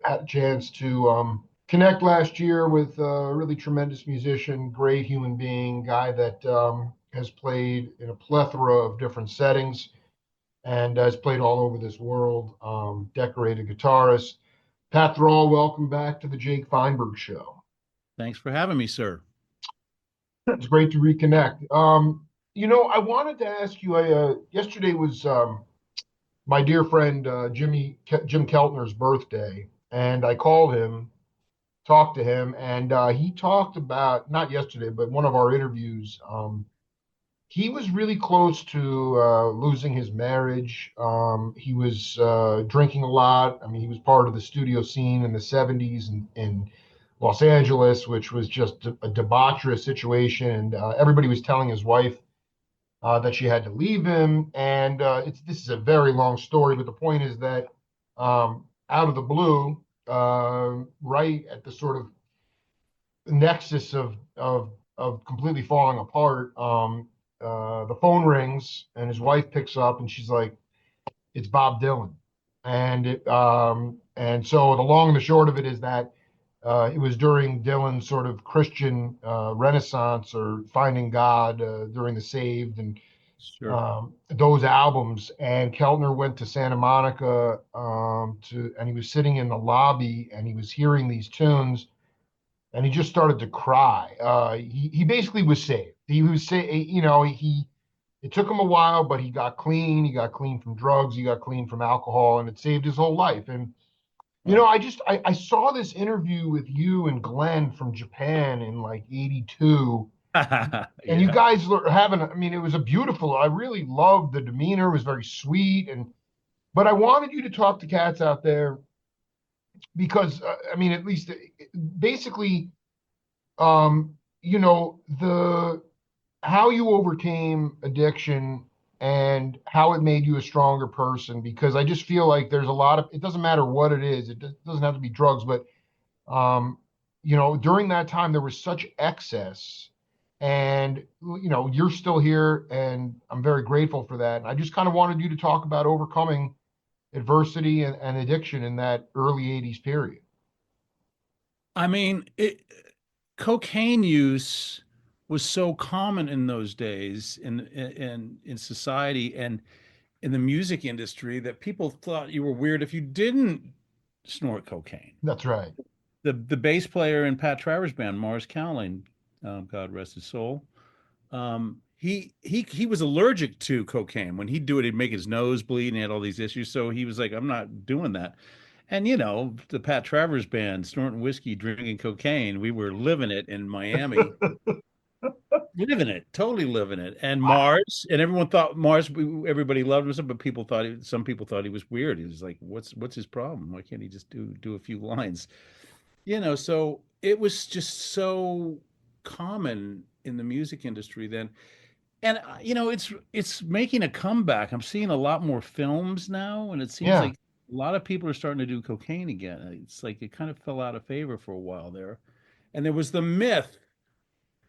had a chance to connect last year with a really tremendous musician, great human being, guy that has played in a plethora of different settings and has played all over this world. Decorated guitarist. Pat Thrall, welcome back to the Jake Feinberg Show. Thanks for having me, sir. It's great to reconnect. I wanted to ask you. Yesterday was my dear friend Jim Keltner's birthday, and I called him, talked to him, and he talked about, not yesterday, but one of our interviews. He was really close to losing his marriage. He was drinking a lot. I mean, he was part of the studio scene in the 70s in Los Angeles, which was just a debaucherous situation. And everybody was telling his wife that she had to leave him. And this is a very long story, but the point is that out of the blue, right at the sort of nexus of completely falling apart, the phone rings and his wife picks up and she's like, "It's Bob Dylan." And so the long and the short of it is that it was during Dylan's sort of Christian renaissance or finding God during the Saved and Sure. those albums. And Keltner went to Santa Monica and he was sitting in the lobby and he was hearing these tunes and he just started to cry. He basically was saved. He was it took him a while, but he got clean. He got clean from drugs. He got clean from alcohol, and it saved his whole life. And I saw this interview with you and Glenn from Japan in like '82, and you Yeah. guys were having. I mean, it was a beautiful. I really loved the demeanor. It was very sweet, but I wanted you to talk to cats out there because I mean, at least basically, the how you overcame addiction and how it made you a stronger person. Because I just feel like there's a lot of, it doesn't matter what it is, doesn't have to be drugs, but during that time there was such excess, and you're still here, and I'm very grateful for that. And I just kind of wanted you to talk about overcoming adversity and addiction in that early '80s period. I mean, cocaine use was so common in those days in society and in the music industry that people thought you were weird if you didn't snort cocaine. That's right. The bass player in Pat Travers' band, Mars Cowling, God rest his soul, he was allergic to cocaine. When he'd do it, he'd make his nose bleed and he had all these issues. So he was like, I'm not doing that. And the Pat Travers band, snorting whiskey, drinking cocaine, we were living it in Miami, living it, totally living it. And Wow. Mars, and everyone thought Mars, everybody loved him, but some people thought he was weird. He was like, what's his problem? Why can't he just do a few lines? So it was just so common in the music industry then. And it's making a comeback. I'm seeing a lot more films now, and it seems Yeah. like a lot of people are starting to do cocaine again. It's like it kind of fell out of favor for a while there. And there was the myth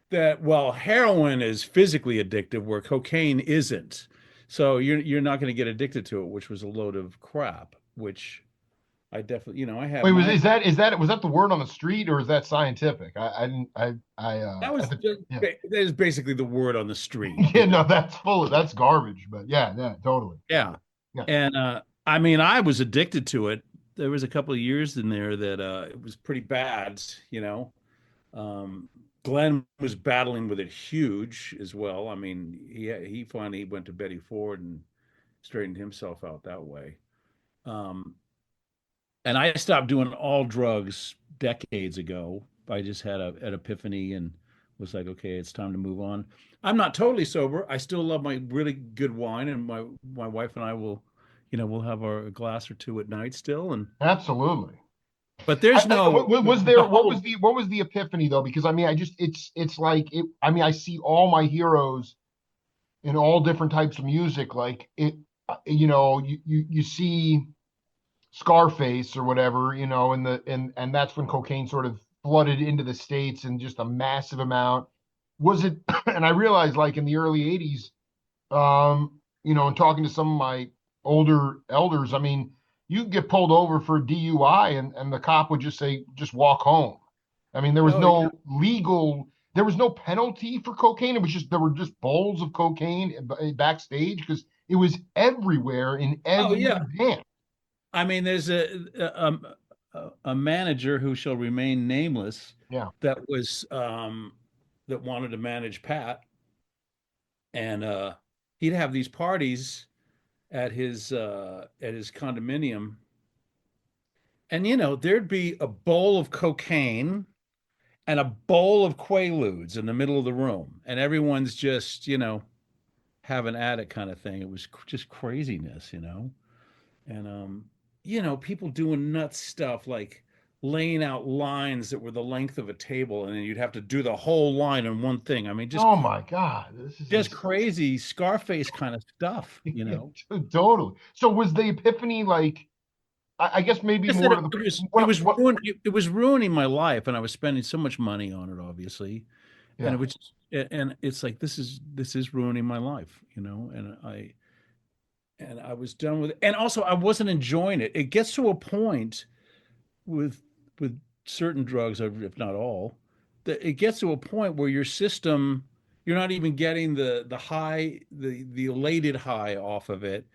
that, well, heroin is physically addictive where cocaine isn't. So you're not going to get addicted to it, which was a load of crap, which I definitely, I had Wait, my was that the word on the street or is that scientific? I didn't I that at was the yeah. that is basically the word on the street. Yeah, no, that's garbage, but yeah, yeah, totally. Yeah. Yeah. And I mean, I was addicted to it. There was a couple of years in there that it was pretty bad. Um, Glenn was battling with it huge as well. I mean, he finally went to Betty Ford and straightened himself out that way. Um, and I stopped doing all drugs decades ago. I just had an epiphany and was like, okay, it's time to move on. I'm not totally sober. I still love my really good wine, and my wife and I we'll have our glass or two at night still. And Absolutely. but there's no Was the there whole what was the epiphany though? Because I mean, I just it's like it. I mean, I see all my heroes in all different types of music. Like it, you see Scarface or whatever, and that's when cocaine sort of flooded into the states in just a massive amount. Was it? And I realized, like in the early '80s, and talking to some of my older elders, I mean, you could get pulled over for DUI and the cop would just say, just walk home. I mean, Oh yeah. there was no penalty for cocaine. It was just, there were just bowls of cocaine backstage because it was everywhere in Oh every yeah. band. I mean, there's a manager who shall remain nameless Yeah. that was that wanted to manage Pat, and he'd have these parties at his condominium, and there'd be a bowl of cocaine and a bowl of Quaaludes in the middle of the room, and everyone's just having at it kind of thing. It was just craziness, and people doing nuts stuff like laying out lines that were the length of a table, and then you'd have to do the whole line in one thing. I mean, Oh my God. This is just insane. crazy Scarface kind of stuff. Totally. So was the epiphany like, I guess maybe Just that more it, to the, it was it what, was ruin it was ruining my life, and I was spending so much money on it, obviously, and yeah. and it's like this is ruining my life, and I was done with it, and also I wasn't enjoying it. It gets to a point with certain drugs, if not all, that it gets to a point where your system, you're not even getting the high, the elated high off of it.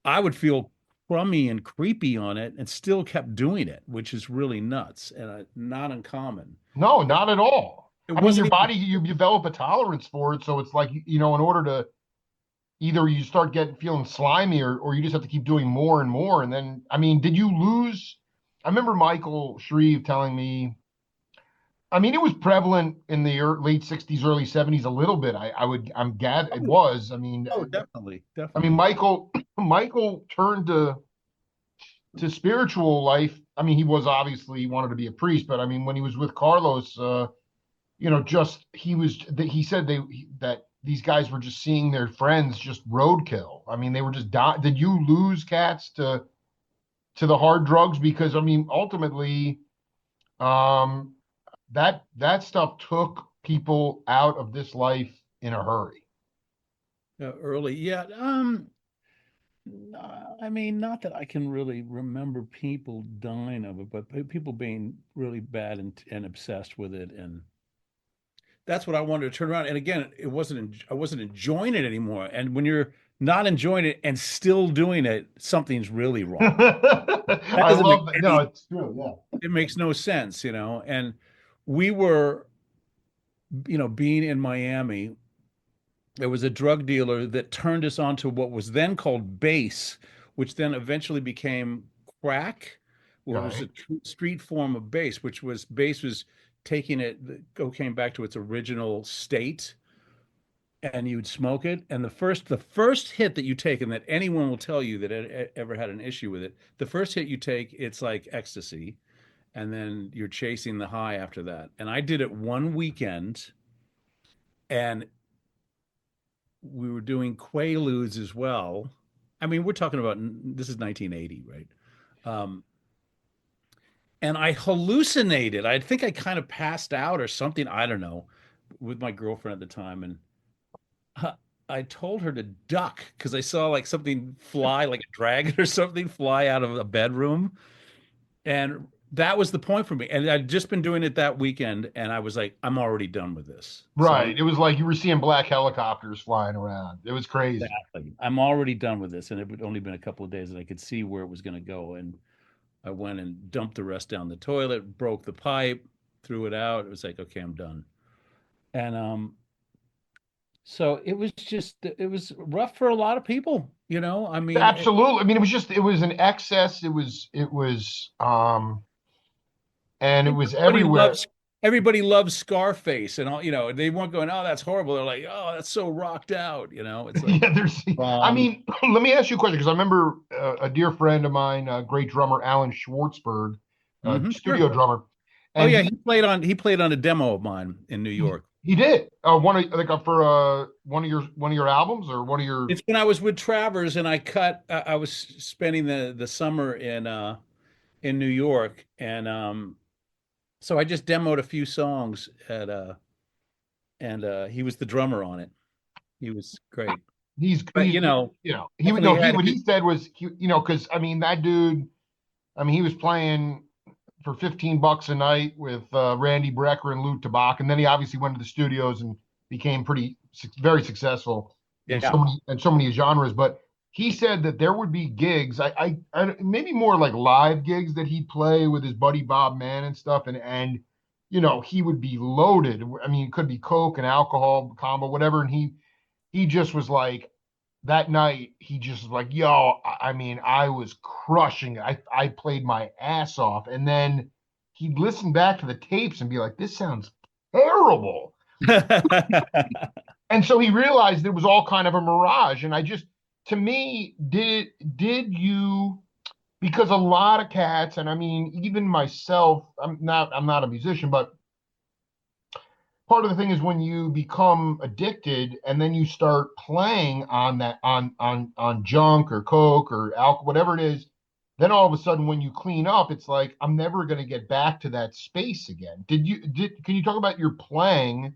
I would feel crummy and creepy on it and still kept doing it, which is really nuts and not uncommon. No, It, not at all. it I mean, your wasn't even body, you develop a tolerance for it. So it's like, in order to either you start getting feeling slimy or you just have to keep doing more and more. And then, I mean, did you lose? I remember Michael Shreve telling me, I mean, it was prevalent in the late 60s, early 70s a little bit. I'm glad it oh, was. I mean, oh, definitely, I mean, definitely. Michael turned to spiritual life. I mean, he was obviously he wanted to be a priest, but I mean, when he was with Carlos, just he said that these guys were just seeing their friends just roadkill. I mean, they were just did you lose cats to the hard drugs? Because I mean, ultimately, um, that stuff took people out of this life in a hurry. Early, yeah. I mean, not that I can really remember people dying of it, but people being really bad and obsessed with it, and that's what I wanted to turn around. And again, I wasn't enjoying it anymore. And when you're not enjoying it and still doing it, something's really wrong. That I doesn't make love that. No, any, it's true. Yeah. it makes no sense. And we were, being in Miami, there was a drug dealer that turned us on to what was then called base, which then eventually became crack. Well, it was a Right. street form of base was taking it, the cocaine back to its original state, and you'd smoke it. And the first hit that you take, and that anyone will tell you that ever had an issue with it, the first hit you take, it's like ecstasy, and then you're chasing the high after that. And I did it one weekend, and we were doing Quaaludes as well. I mean, we're talking about this is 1980, right? Um, and I hallucinated. I think I kind of passed out or something. I don't know, with my girlfriend at the time, and I told her to duck because I saw like something fly, like a dragon or something, fly out of a bedroom, and that was the point for me. And I'd just been doing it that weekend, and I was like, I'm already done with this. So Right. It was like you were seeing black helicopters flying around. It was crazy. I'm already done with this, and it had only been a couple of days, and I could see where it was going to go. And I went and dumped the rest down the toilet, broke the pipe, threw it out. It was like, okay, I'm done. And so it was rough for a lot of people. I mean, Absolutely. I mean, it was an excess. And it was everybody everywhere. loves everybody loves Scarface, and all. They weren't going, oh, that's horrible. They're like, oh, that's so rocked out. It's like Yeah, I wrong. mean, let me ask you a question because I remember a dear friend of mine, great drummer Alan Schwartzberg, Sure. studio drummer, Oh and yeah, he played on a demo of mine in New York. he did one of like for one of your albums or one of your. It's when I was with Travers, and I was spending the summer in New York, and so I just demoed a few songs and he was the drummer on it. He was great. But he would definitely no he had what his, he said was because I mean that dude, I mean he was playing for $15 a night with Randy Brecker and Lou Tabak, and then he obviously went to the studios and became very successful yeah. in so many genres. But he said that there would be gigs, maybe more like live gigs that he'd play with his buddy Bob Mann and stuff, and he would be loaded. I mean, it could be coke and alcohol combo, whatever, and he just was like that night he just was like, yo, I mean, I was crushing it. I played my ass off. And then he'd listen back to the tapes and be like, this sounds terrible. And so he realized it was all kind of a mirage. And to me, did you, because a lot of cats, and I mean, even myself, I'm not a musician, but part of the thing is when you become addicted and then you start playing on that on junk or coke or alcohol, whatever it is, then all of a sudden when you clean up, it's like I'm never going to get back to that space again. Can you talk about your playing,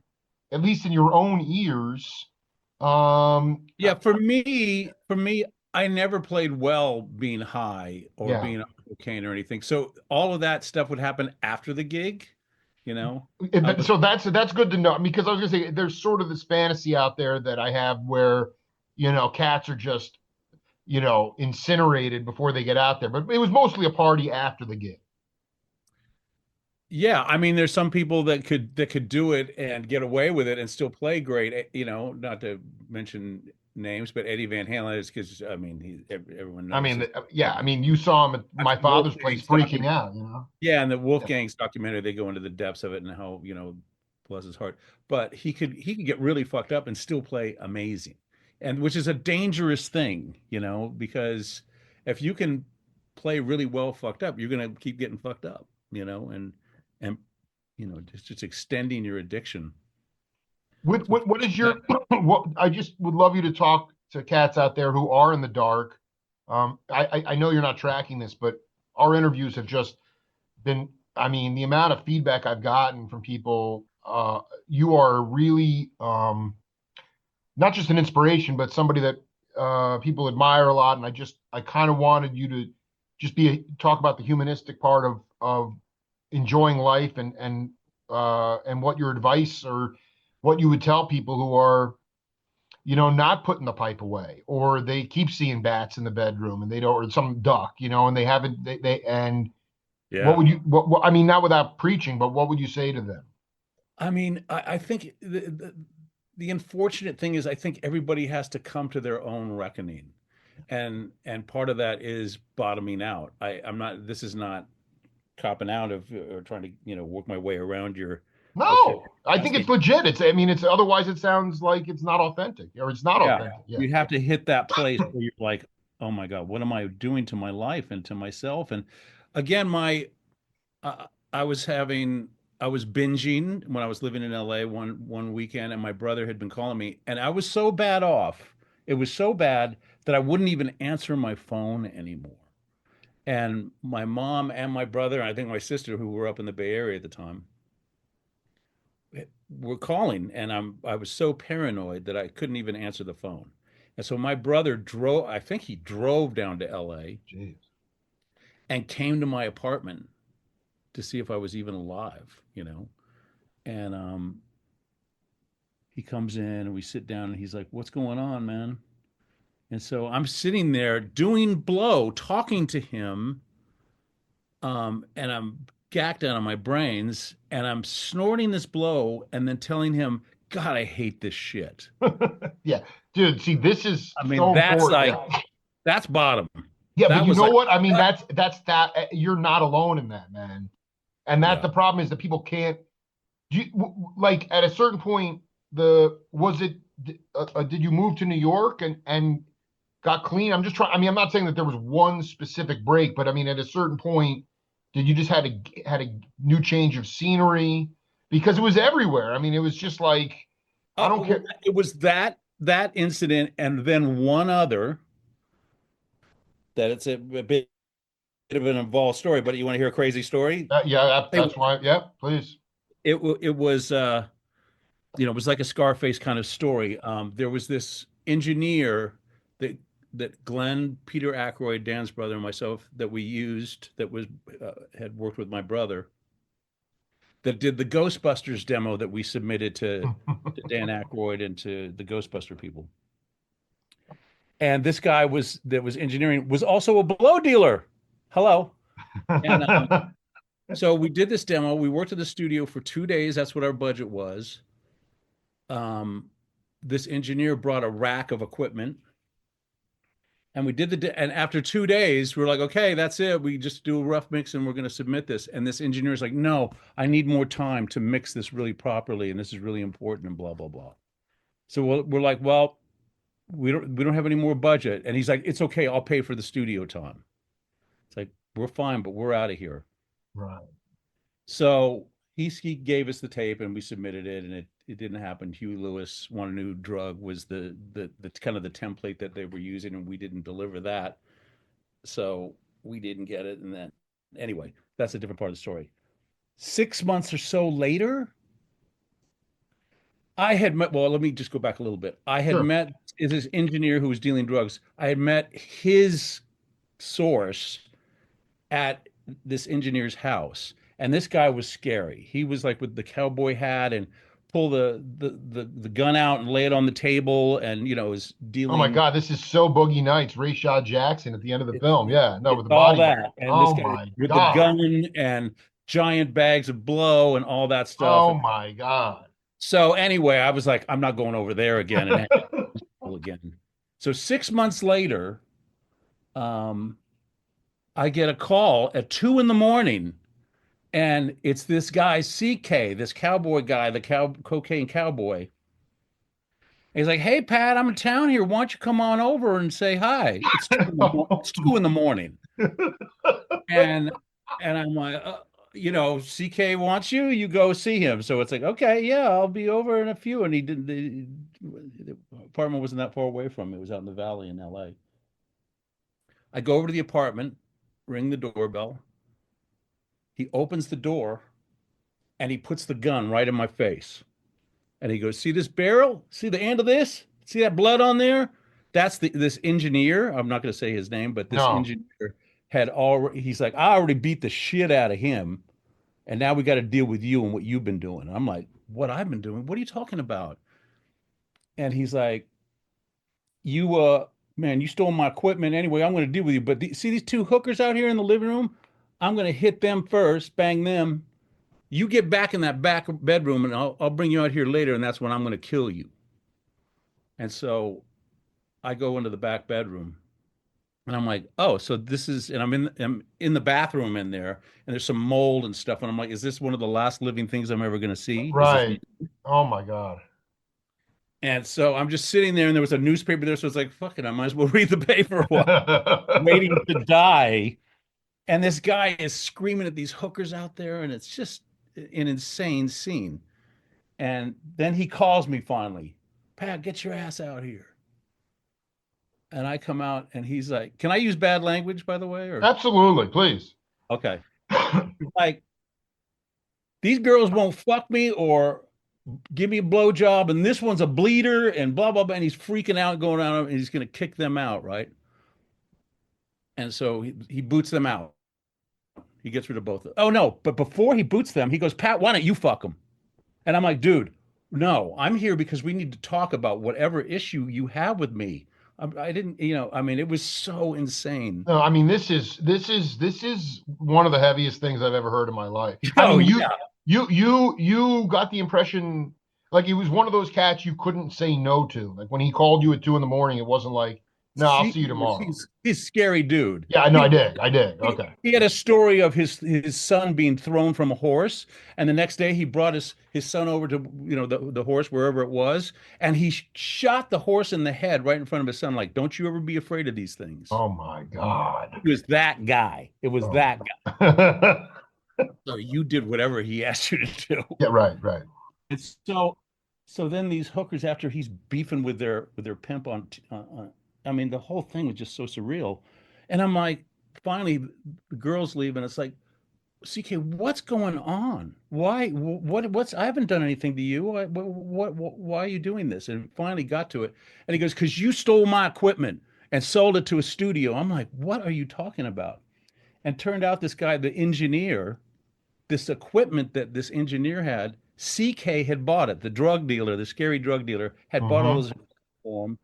at least in your own ears? Yeah, for me, I never played well being high or Yeah. being on cocaine or anything. So all of that stuff would happen after the gig, you know. But So that's good to know, because I was gonna say there's sort of this fantasy out there that I have where cats are just incinerated before they get out there. But it was mostly a party after the gig. yeah, I mean, there's some people that could do it and get away with it and still play great. Not to mention names, but Eddie Van Halen is because I mean, everyone I knows mean, his. yeah, I mean, you saw him at That's my father's place Wolfgang's freaking document. out. Yeah, and the Yeah. Wolfgang's documentary, they go into the depths of it and how, bless his heart. But he could get really fucked up and still play amazing. And which is a dangerous thing, because if you can play really well fucked up, you're gonna keep getting fucked up, and just extending your addiction. What So what what is your what? I just would love you to talk to cats out there who are in the dark. I know you're not tracking this, but our interviews have just been, I mean, the amount of feedback I've gotten from people, you are really not just an inspiration, but somebody that people admire a lot. And I kind of wanted you to just talk about the humanistic part of enjoying life, and what your advice or what you would tell people who are, not putting the pipe away, or they keep seeing bats in the bedroom and they don't, or some duck, and they haven't, and what yeah. would you, I mean, not without preaching, but what would you say to them? I mean, I think the unfortunate thing is I think everybody has to come to their own reckoning. And part of that is bottoming out. I'm not this is not copping out of or trying to, work my way around your what you're No, I think it's asking. legit. I mean, otherwise it sounds like it's not authentic, or it's not Yeah. authentic. Yeah. You have to hit that place where you're like, oh my God, what am I doing to my life and to myself? And again, I was having I was binging when I was living in LA one weekend, and my brother had been calling me, and I was so bad off. It was so bad that I wouldn't even answer my phone anymore. And my mom and my brother, and I think my sister, who were up in the Bay Area at the time, were calling, and I was so paranoid that I couldn't even answer the phone. And so my brother drove, I think he drove down to LA Jeez. and came to my apartment to see if I was even alive. And he comes in and we sit down and he's like, "What's going on, man?" And so I'm sitting there doing blow, talking to him, and I'm gacked out of my brains, and I'm snorting this blow, and then telling him, "God, I hate this shit." Yeah, dude. See, this is I mean, so that's important. like Yeah. that's bottom. Yeah, but That you was know like, what? I mean, that's that. You're not alone in that, man. And that yeah. the problem is that people can't. Like at a certain point, the was it? Did you move to New York and got clean? I'm just trying. I mean, I'm not saying that there was one specific break, but I mean, at a certain point, did you just had a new change of scenery, because it was everywhere? I mean, it was just like I don't Well, care. it was that incident, and then one other that it's a bit of an involved story. But you want to hear a crazy story? Yeah, It that's why. Yeah, please. it was it was like a Scarface kind of story. There was this engineer that Glenn, Peter Aykroyd, Dan's brother, and myself that we used that was had worked with my brother that did the Ghostbusters demo that we submitted to Dan Aykroyd and to the Ghostbuster people. And this guy was that was engineering was also a blow dealer. Hello. And so we did this demo. We worked at the studio for 2 days. That's what our budget was. Um, this engineer brought a rack of equipment, and we did and after 2 days, we were like, okay, that's it. We just do a rough mix, and we're going to submit this. And this engineer is like, no, I need more time to mix this really properly, and this is really important, and blah blah blah. So we're like, well, we don't have any more budget, and he's like, it's okay, I'll pay for the studio time. It's like we're fine, but we're out of here. Right. So he gave us the tape and we submitted it, and it didn't happen. Huey Lewis, Want a New Drug was the kind of the template that they were using, and we didn't deliver that. So we didn't get it. And then anyway, that's a different part of the story. 6 months or so later, I had met, well, let me just go back a little bit. I had Sure. met this engineer who was dealing drugs. I had met his source at this engineer's house. And this guy was scary. He was like with the cowboy hat and pull the gun out and lay it on the table, and is Oh my dealing. God, this is so Boogie Nights, Ray Shaw Jackson at the end of the It's, film. Yeah, no, it's with the all body bag. that. And this Oh guy my with the God. gun and giant bags of blow and all that stuff. Oh And my God. so anyway, I was like, I'm not going over there again and again. So 6 months later, um, I get a call at 2 in the morning, and it's this guy CK, this cowboy guy, the cocaine cowboy. And he's like, "Hey Pat, I'm in town here. Why don't you come on over and say hi?" It's 2 in the morning, and I'm like, CK wants you. You go see him. So it's like, okay, yeah, I'll be over in a few. And he didn't. The apartment wasn't that far away from me. It was out in the valley in L.A. I go over to the apartment, ring the doorbell. He opens the door and he puts the gun right in my face. And he goes, "See this barrel? See the end of this? See that blood on there? That's this engineer. I'm not going to say his name, but this No. engineer had already, he's like, I already beat the shit out of him. And now we got to deal with you and what you've been doing." I'm like, "What I've been doing? What are you talking about?" And he's like, "You, man, you stole my equipment anyway. I'm going to deal with you. But see these two hookers out here in the living room? I'm going to hit them first, bang them. You get back in that back bedroom, and I'll bring you out here later, and that's when I'm going to kill you." And so I go into the back bedroom, and I'm like, "Oh, so this is," and I'm in the bathroom in there, and there's some mold and stuff, and I'm like, "Is this one of the last living things I'm ever going to see? Is this?" Right. Oh my God. And so I'm just sitting there, and there was a newspaper there, so it's like, "Fuck it, I might as well read the paper while waiting to die." And this guy is screaming at these hookers out there, and it's just an insane scene. And then he calls me finally, "Pat, get your ass out here." And I come out, and he's like, "Can I use bad language, by the way?" Or Absolutely, please. okay. Like, these girls won't fuck me or give me a blowjob, and this one's a bleeder, and blah blah blah. And he's freaking out, going out, and he's gonna kick them out, right? And so he boots them out. He gets rid of both. Oh no! But before he boots them, he goes, "Pat, why don't you fuck them?" And I'm like, "Dude, no, I'm here because we need to talk about whatever issue you have with me." I didn't, I mean, it was so insane. No, I mean this is one of the heaviest things I've ever heard in my life. I Oh mean, yeah. you got the impression like he was one of those cats you couldn't say no to. Like when he called you at 2 in the morning, it wasn't like, no, I'll see you tomorrow. He's a scary dude. Yeah, I know, I did. I did. Okay. He had a story of his son being thrown from a horse, and the next day he brought his son over to the horse wherever it was, and he shot the horse in the head right in front of his son. Like, don't you ever be afraid of these things. Oh my God. It was that guy. It was Oh. that guy. So you did whatever he asked you to do. Yeah, right, right. And so then these hookers, after he's beefing with their pimp on, I mean, the whole thing was just so surreal. And I'm like, finally, the girls leave, and it's like, CK, what's going on? Why? What's? I haven't done anything to you. Why are you doing this? And finally got to it. And he goes, because you stole my equipment and sold it to a studio. I'm like, what are you talking about? And turned out this guy, the engineer, this equipment that this engineer had, CK had bought it. The drug dealer, the scary drug dealer, had bought all Hmm. those for him.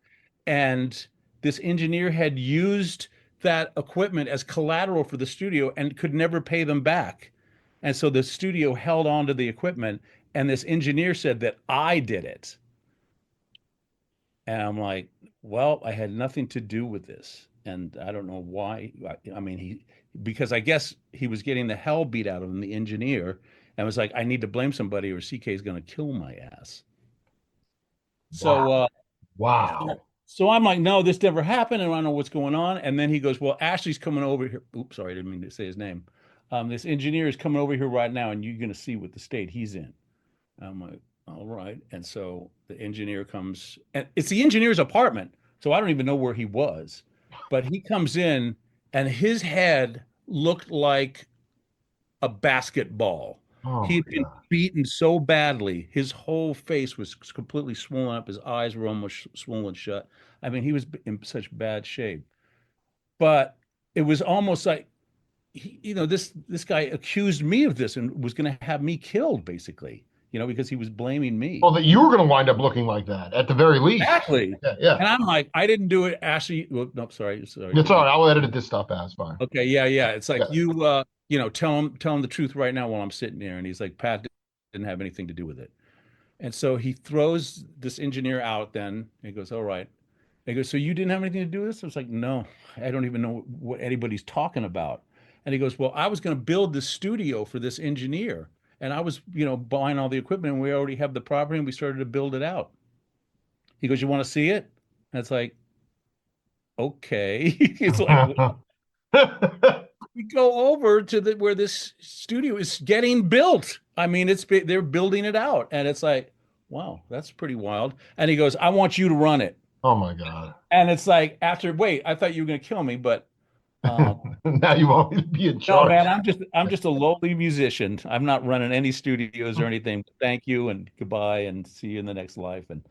And this engineer had used that equipment as collateral for the studio and could never pay them back. And so the studio held on to the equipment. And this engineer said that I did it. And I'm like, well, I had nothing to do with this. And I don't know why. I mean, because I guess he was getting the hell beat out of him, the engineer, and was like, I need to blame somebody or CK is going to kill my ass. Wow. So, Wow. so I'm like, no, this never happened. And I don't know what's going on. And then he goes, well, Ashley's coming over here. Oops, sorry, I didn't mean to say his name. This engineer is coming over here right now, and you're going to see what the state he's in. I'm like, all right. And so the engineer comes, and it's the engineer's apartment. So I don't even know where he was. But he comes in, and his head looked like a basketball. Oh He my had been God. beaten so badly. His whole face was completely swollen up. His eyes were almost swollen shut. I mean, he was in such bad shape. But it was almost like this guy accused me of this and was going to have me killed, basically, because he was blaming Well, me. that you were going to wind up looking like that at the very least. Exactly. Yeah, yeah. And I'm like, I didn't do it. Ashley, well, no, sorry, It's didn't all mean. right. I'll edit this stuff out. It's fine. Okay, yeah, yeah. It's like Yeah. tell him the truth right now while I'm sitting there. And he's like, Pat didn't have anything to do with it. And so he throws this engineer out. Then he goes, all right. He goes, so you didn't have anything to do with this? I was like, no, I don't even know what anybody's talking about. And he goes, well, I was going to build this studio for this engineer, and I was, buying all the equipment, and we already have the property, and we started to build it out. He goes, you want to see it? And it's like, okay. It's like, well, we go over to the where this studio is getting built. I mean, they're building it out, and it's like, wow, that's pretty wild. And he goes, I want you to run it. Oh my God. And it's like, wait, I thought you were going to kill me, but um, Now you want me to be in no, charge. man, I'm just a lowly musician. I'm not running any studios or anything. Thank you and goodbye and see you in the next life. And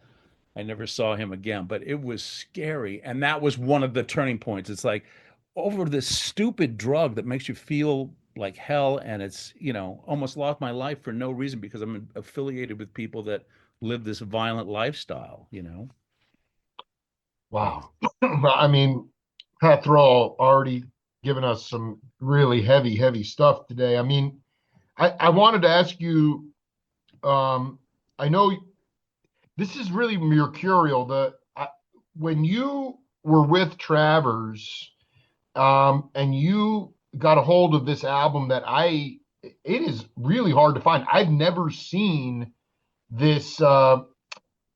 I never saw him again, but it was scary. And that was one of the turning points. It's like over this stupid drug that makes you feel like hell. And it's, almost lost my life for no reason because I'm affiliated with people that live this violent lifestyle. Wow. I mean, Pat Thrall already given us some really heavy, heavy stuff today. I mean, I wanted to ask you, I know this is really mercurial. When you were with Travers, and you got a hold of this album it is really hard to find. I've never seen this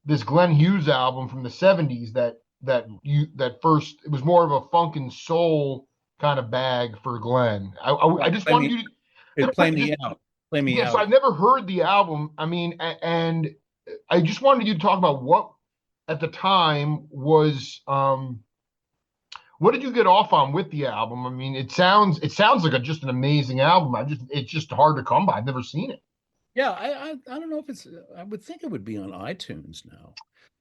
this Glenn Hughes album from the '70s that first it was more of a funk and soul kind of bag for Glenn. I Right. just wanted you It play just me out. Play me yes, out. I've never heard the album. I mean, and I just wanted you to talk about what at the time was what did you get off on with the album? I mean, it sounds like just an amazing album. It's just hard to come by. I've never seen it. Yeah, I don't know if it's. I would think it would be on iTunes now,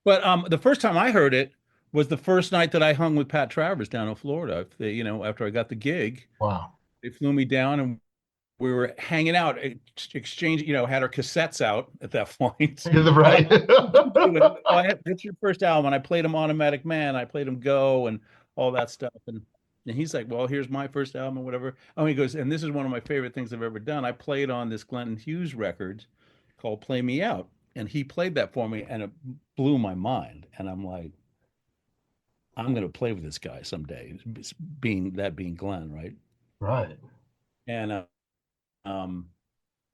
but the first time I heard it was the first night that I hung with Pat Travers down in Florida. After I got the gig, Wow. they flew me down and we were hanging out, exchange. Had our cassettes out at that point. You're the I'm like, right. "What's your first album?" And I played him Automatic Man. I played him Go and all that stuff. And he's like, "Well, here's my first album or whatever." Oh, he goes, "And this is one of my favorite things I've ever done. I played on this Glenn Hughes record called Play Me Out." And he played that for me and it blew my mind. And I'm like, I'm going to play with this guy someday, being Glenn, right? Right. And um,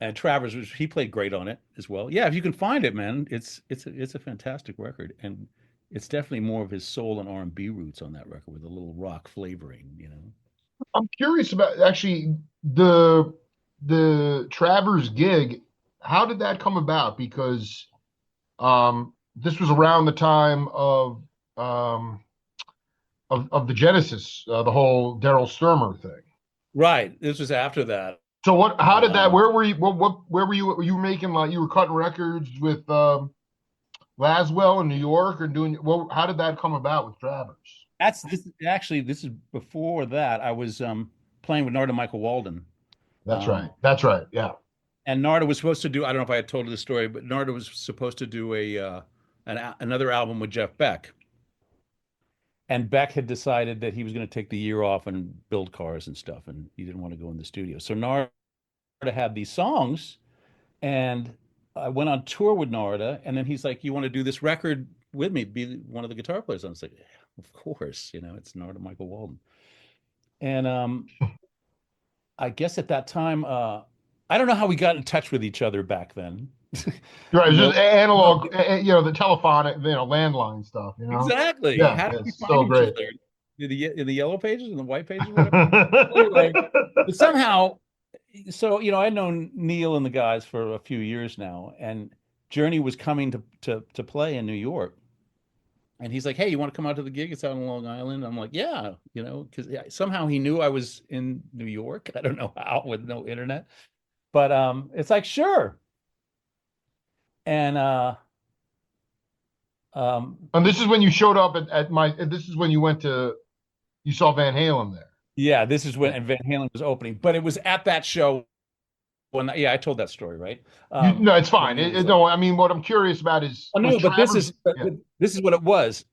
and Travers he played great on it as well. Yeah, if you can find it, man, it's a fantastic record, and it's definitely more of his soul and R&B roots on that record with a little rock flavoring. I'm curious about actually the the Travers gig. How did that come about? Because this was around the time um, of the Genesis, the whole Daryl Sturmer thing. Right. This was after that. So what? How did that? Um, Where were you? Where were you? Were you making like you were cutting records with Laswell in New York, or doing? Well, how did that come about with Travers? that's this actually this is before that. I was playing with Narda Michael Walden. That's right. Um, That's right. Yeah. and Narda was supposed to do, I don't know if I had told the story, but Narda was supposed to do another album with Jeff Beck. And Beck had decided that he was going to take the year off and build cars and stuff, and he didn't want to go in the studio. So Narda had these songs, and I went on tour with Narda, and then he's like, "You want to do this record with me? Be one of the guitar players?" I was like, "Of course, it's Narda Michael Walden." And I guess at that time, I don't know how we got in touch with each other back then. Right. It's No, just no, analog, the telephonic, landline stuff. exactly. Yeah, How did we it's find so each great. other? In the yellow pages and the white pages, whatever. Anyway, but somehow, so I'd known Neil and the guys for a few years now, and Journey was coming to play in New York, and he's like, "Hey, you want to come out to the gig? It's out on Long Island." I'm like, "Yeah," because somehow he knew I was in New York. I don't know how with no internet, but it's like sure, and um, And this is when you showed up at my. This is when you went to. You saw Van Halen there. yeah, this is when Yeah. and Van Halen was opening, but it was at that show when yeah, I told that story, right? No, it's When fine. Neil was like, No, I mean, what I'm curious about is "Oh was no, but Travers. Yeah, this is what it was."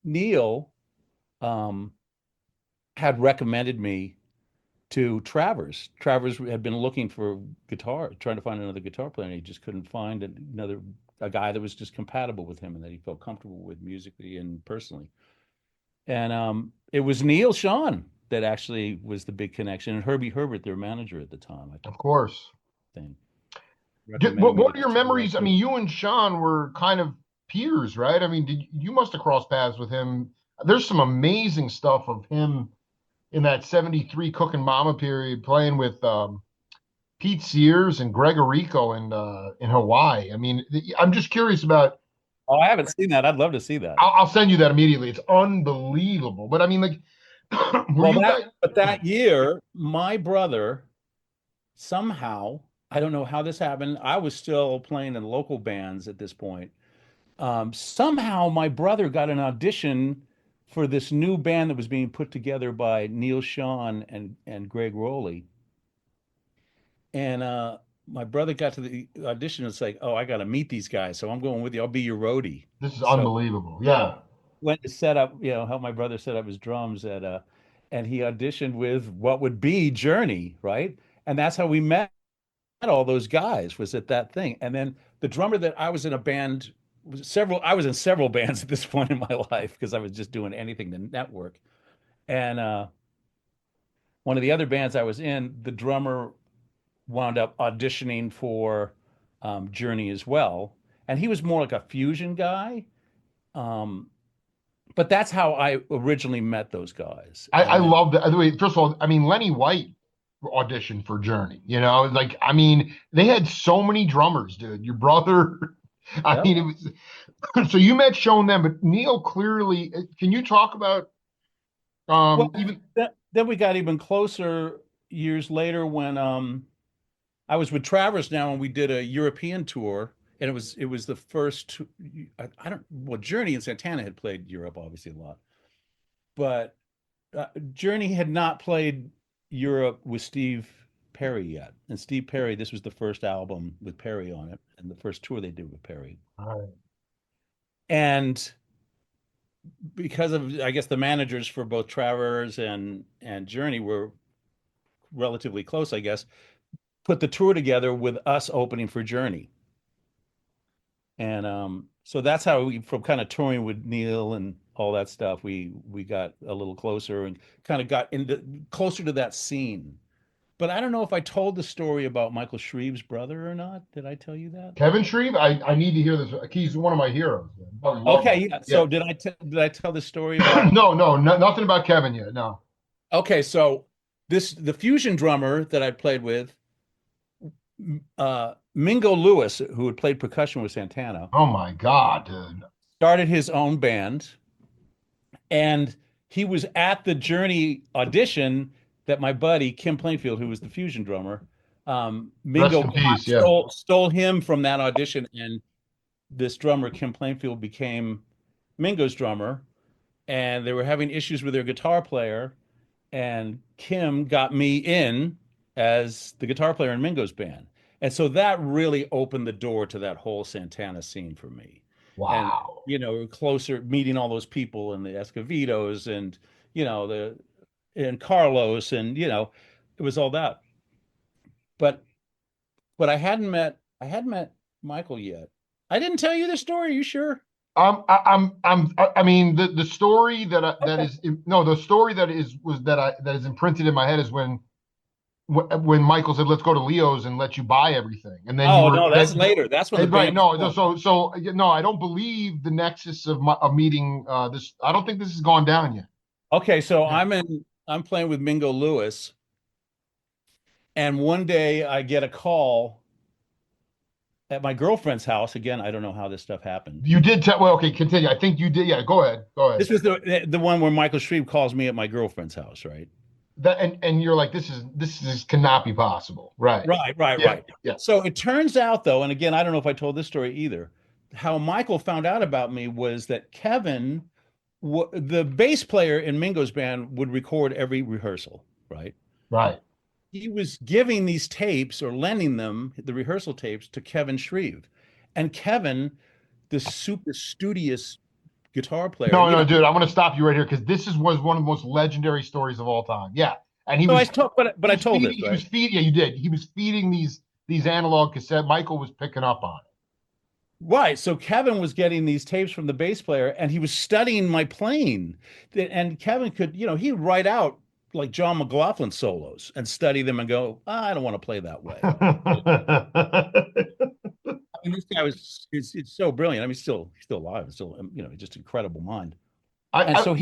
Neil um, had recommended me to Travers. Travers had been looking for guitar, trying to find another guitar player, and he just couldn't find another a guy that was just compatible with him and that he felt comfortable with musically and personally. And it was Neil Sean that actually was the big connection, and Herbie Herbert, their manager at the time, I of course. think, recommended me What to are your to memories? I mean, you and Sean were kind of peers, right? I mean, you must have crossed paths with him. There's some amazing stuff of him in that '73 Cookin' Mama period, playing with Pete Sears and Gregorico in Hawaii. I mean, I'm just curious about. Oh, I haven't seen that. I'd love to see that. I'll send you that immediately. It's unbelievable. But I mean, like, were Well, you guys? that year, my brother somehow, I don't know how this happened. I was still playing in local bands at this point. Somehow my brother got an audition for this new band that was being put together by Neil Sean and Greg Rowley. And my brother got to the audition. It's like, oh, I got to meet these guys, so I'm going with you. I'll be your roadie. This is So unbelievable. Yeah. went to set up, help my brother set up his drums and he auditioned with what would be Journey, right? And that's how we met all those guys was at that thing. And then the drummer that I was in a band I was in several bands at this point in my life because I was just doing anything to network. And one of the other bands I was in, the drummer wound up auditioning for Journey as well. And he was more like a fusion guy. Um, but that's how I originally met those guys. I And then, love that. First of all, I mean, Lenny White auditioned for Journey. Like, I mean, they had so many drummers, dude. Your brother, I yeah. mean, it was so you met Shown them, but Neil clearly. Can you talk about Well, even then we got even closer years later when I was with Travers now and we did a European tour. And it was the first I don't well Journey and Santana had played Europe obviously a lot, but Journey had not played Europe with Steve Perry yet. And Steve Perry, this was the first album with Perry on it and the first tour they did with Perry. And because of I guess the managers for both Travers and Journey were relatively close, I guess, put the tour together with us opening for Journey. And so that's how we, from kind of touring with Neil and all that stuff, we got a little closer and kind of got into closer to that scene. But I don't know if I told the story about Michael Shreve's brother or not. Did I tell you that? Kevin Shreve? I need to hear this. He's one of my heroes. I probably love him. Okay, yeah. Yeah. So did I tell the story about? Nothing about Kevin yet. No. Okay, so the fusion drummer that I played with, Mingo Lewis, who had played percussion with Santana, Oh my God, dude. started his own band, and he was at the Journey audition that my buddy Kim Plainfield, who was the fusion drummer, Rest Mingo in peace. Yeah. stole him from that audition, and this drummer Kim Plainfield became Mingo's drummer, and they were having issues with their guitar player, and Kim got me in as the guitar player in Mingo's band. And so that really opened the door to that whole Santana scene for me. And, Wow. closer meeting all those people and the Escovedos and, the and Carlos and, it was all that. But I hadn't met Michael yet. I didn't tell you the story, are you sure? I mean, the story that Okay. is no, the story that is was that is imprinted in my head is when Michael said, "Let's go to Leo's and let you buy everything," and then you Oh were no, that's then later. That's when the right. band was No, formed. no, I don't believe the nexus of meeting this. I don't think this has gone down yet. Okay, so Yeah. I'm playing with Mingo Lewis, and one day I get a call at my girlfriend's house. Again, I don't know how this stuff happened. You did tell. Well, okay, continue. I think you did. Yeah, go ahead. Go ahead. This was the one where Michael Shreve calls me at my girlfriend's house, right? That and you're like, this cannot be possible. Right. Right, right, Yeah. right. Yeah. So it turns out, though, and again, I don't know if I told this story either. How Michael found out about me was that Kevin, the bass player in Mingo's band, would record every rehearsal, right? Right. He was giving these tapes or lending them, the rehearsal tapes, to Kevin Shreve. And Kevin, the super studious guitar player, No, no, dude, I'm going to stop you right here because was one of the most legendary stories of all time. Yeah, and so I told, but I told this, he right? was feeding. Yeah, you did. He was feeding these analog cassette. Michael was picking up on it. Right. So Kevin was getting these tapes from the bass player and he was studying my playing. And Kevin could, he'd write out like John McLaughlin solos and study them and go, I don't want to play that way. I mean, this guy it's so brilliant. I mean, he's still alive. Still, just incredible mind. And I so yeah.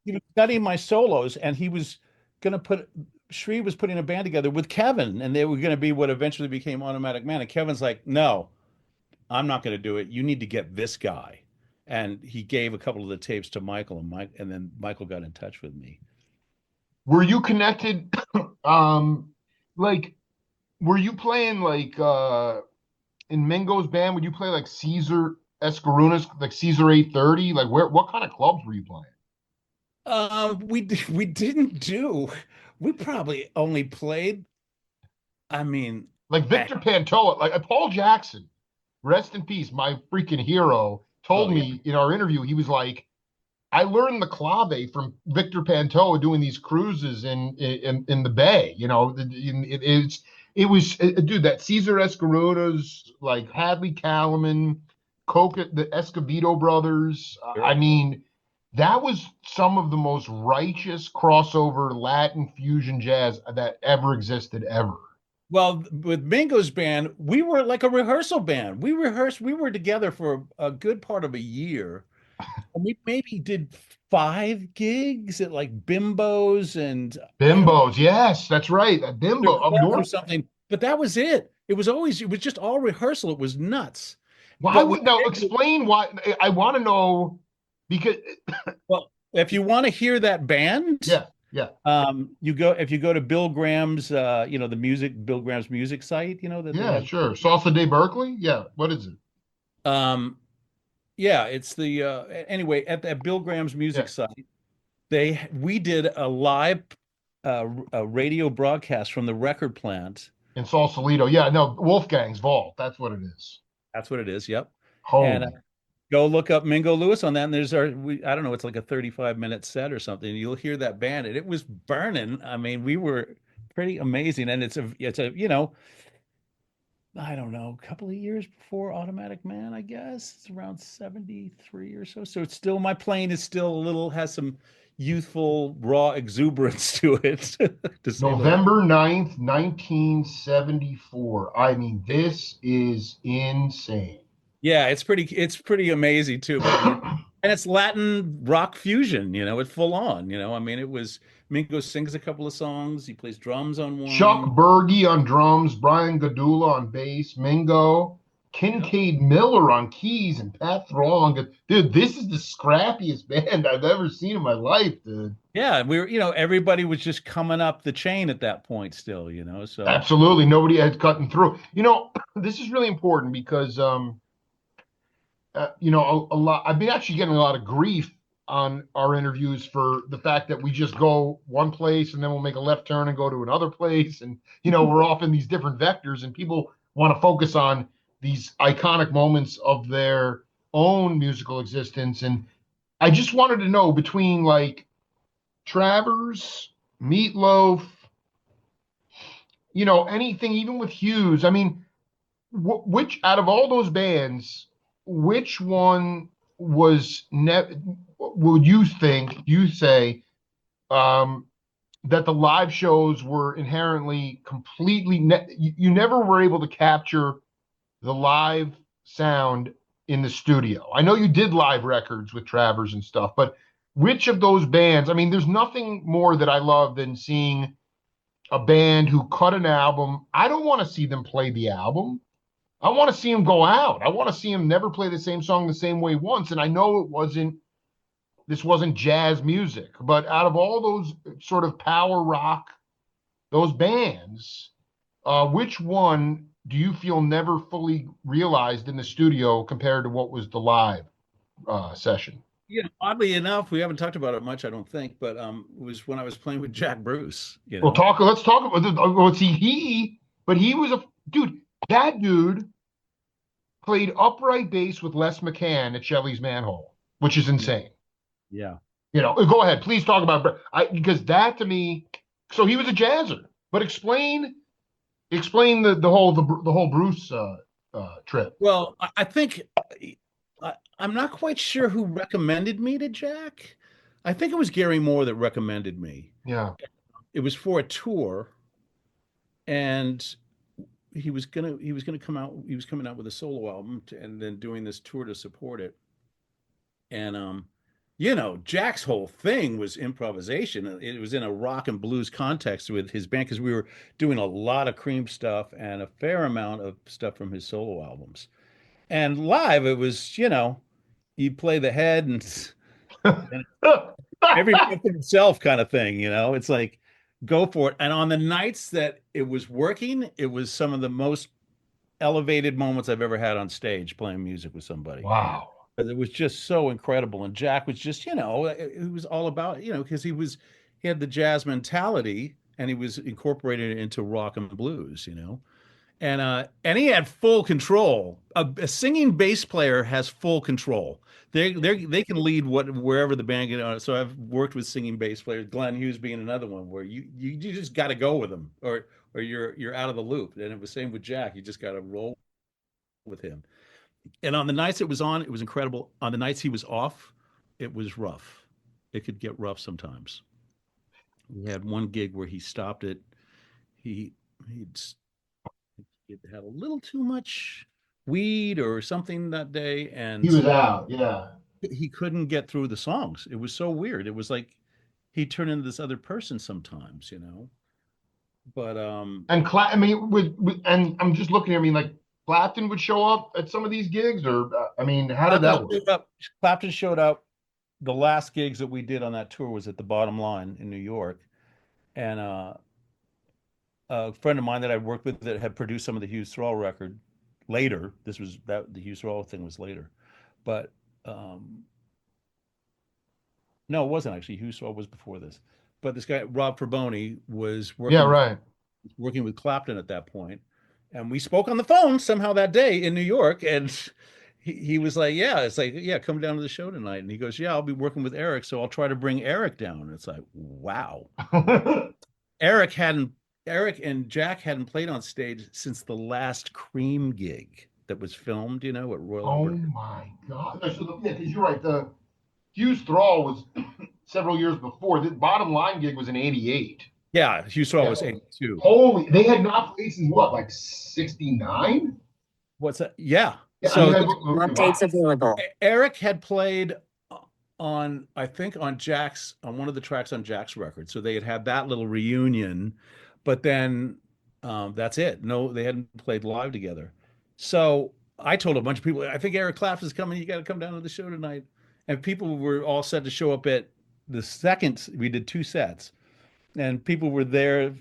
he was studying my solos and he was going to Shreve was putting a band together with Kevin and they were going to be what eventually became Automatic Man. And Kevin's like, no, I'm not going to do it. You need to get this guy. And he gave a couple of the tapes to Michael and then Michael got in touch with me. Were you connected? Like, were you playing like in Mingo's band? Would you play like Caesar Escarunas, like Caesar 830? Like, what kind of clubs were you playing? We didn't do. We probably only played. I mean, Like at, Victor Pantoa, like Paul Jackson, rest in peace, my freaking hero, told oh yeah, me in our interview, he was like, I learned the clave from Victor Pantoa doing these cruises in the Bay. Dude, that Cesar Escarotas, like Hadley Calaman, Coca, the Escovedo brothers. I sure. mean, that was some of the most righteous crossover Latin fusion jazz that ever existed ever. Well, with Mingo's band, we were like a rehearsal band. We rehearsed. We were together for a good part of a year. And we maybe did 5 gigs at like Bimbos and I don't Bimbos, yes, that's right. A know, bimbo up clubs or north. something. But that was it. It was just all rehearsal. It was nuts. Why But with would now Mingo, explain why? I want to know because well, if you want to hear that band, yeah, yeah, if you go to Bill Graham's, Bill Graham's music site, that they yeah, have. sure. Salsa de Berkeley, yeah. What is it? Um, yeah, it's the anyway at Bill Graham's Yeah, music site. We did a live a radio broadcast from the record plant. in Sausalito. Yeah, no, Wolfgang's Vault. That's what it is. That's what it is. Yep. And Holy. go look up Mingo Lewis on that. And I don't know, it's like a 35-minute set or something. You'll hear that band, and it was burning. I mean, we were pretty amazing. And I don't know, a couple of years before Automatic Man, I guess. It's around 73 or so. So it's still, my playing is still has some youthful, raw exuberance to it, to say the least. November 9th, 1974. I mean, this is insane. Yeah, it's pretty amazing too, man. And it's Latin rock fusion, it's full on, I mean, it was Mingo sings a couple of songs, he plays drums on Chuck one. Berge on drums, Brian Gadula on bass, Mingo, Kincaid Miller on keys and Pat Thrall on dude, this is the scrappiest band I've ever seen in my life, dude. Yeah, we were, everybody was just coming up the chain at that point still, so Absolutely. Nobody had cutting through. This is really important because a lot. I've been actually getting a lot of grief on our interviews for the fact that we just go one place and then we'll make a left turn and go to another place, and we're off in these different vectors, and people want to focus on these iconic moments of their own musical existence. And I just wanted to know between like Travers, Meatloaf, anything, even with Hughes. I mean, which out of all those bands, which one was would you say um, that the live shows were inherently completely you never were able to capture the live sound in the studio? I know you did live records with Travers and stuff, but which of those bands? I mean, there's nothing more that I love than seeing a band who cut an album. I don't want to see them play the album. I want to see him go out. I want to see him never play the same song the same way once. And I know this wasn't jazz music, but out of all those sort of power rock, those bands, which one do you feel never fully realized in the studio compared to what was the live session? oddly enough, we haven't talked about it much, I don't think, but it was when I was playing with Jack Bruce, Let's talk about this. Well, see, but he was a dude. That dude played upright bass with Les McCann at Shelley's Manhole, which is insane. Yeah. Go ahead, please talk about because that to me. So he was a jazzer, but explain the whole Bruce trip. Well, I think I'm not quite sure who recommended me to Jack. I think it was Gary Moore that recommended me. Yeah, It was for a tour, and he was gonna come out. He was coming out with a solo album and then doing this tour to support it. And Jack's whole thing was improvisation. It was in a rock and blues context with his band because we were doing a lot of Cream stuff and a fair amount of stuff from his solo albums. And live, it was, you play the head and every man for himself kind of thing, It's like go for it. And on the nights that it was working, it was some of the most elevated moments I've ever had on stage playing music with somebody. wow. It was just so incredible. And Jack was just, it was all about, because he had the jazz mentality and he was incorporating it into rock and blues. And he had full control. A singing bass player has full control. They can lead wherever the band So I've worked with singing bass players, Glenn Hughes being another one, where you just got to go with them, or you're out of the loop. And it was same with Jack. You just got to roll with him. And on the nights it was on, it was incredible. On the nights he was off, it was rough. It could get rough sometimes. We had one gig where he stopped it. He he'd He'd had a little too much weed or something that day, He and was out. Yeah. he couldn't get through the songs. It was so weird. It was like he turned into this other person sometimes. But And I mean, and I'm just looking. I mean, like Clapton would show up at some of these gigs, or I mean, how did that Clapton work? showed up. Clapton showed up. The last gigs that we did on that tour was at the Bottom Line in New York, and a friend of mine that I worked with that had produced some of the Hughes Thrall record later. The Hughes Thrall thing was later, but um, no, it wasn't actually. Hughes Thrall was before this. But this guy Rob Fraboni was Yeah, right. working with Clapton at that point, and we spoke on the phone somehow that day in New York, and he was like, "Yeah, it's like, yeah, come down to the show tonight." And he goes, "Yeah, I'll be working with Eric, so I'll try to bring Eric down." And it's like, wow. Eric hadn't Eric and Jack hadn't played on stage since the last Cream gig that was filmed, at Royal Oh Albert. my God. Yeah, because you're right. The Hughes Thrall was several years before. The bottom line gig was in '88. Yeah, Hughes Thrall Yeah. was 82. Holy, they had not played since what, like '69? What's that? Yeah. Yeah, I So mean, Updates available. Eric had played on, I think, on one of the tracks on Jack's record. So they had that little reunion, but then that's it. No, they hadn't played live together. So I told a bunch of people, I think Eric Clapton's coming. You got to come down to the show tonight. And people were all set to show up at the second. We did 2 sets, and people were there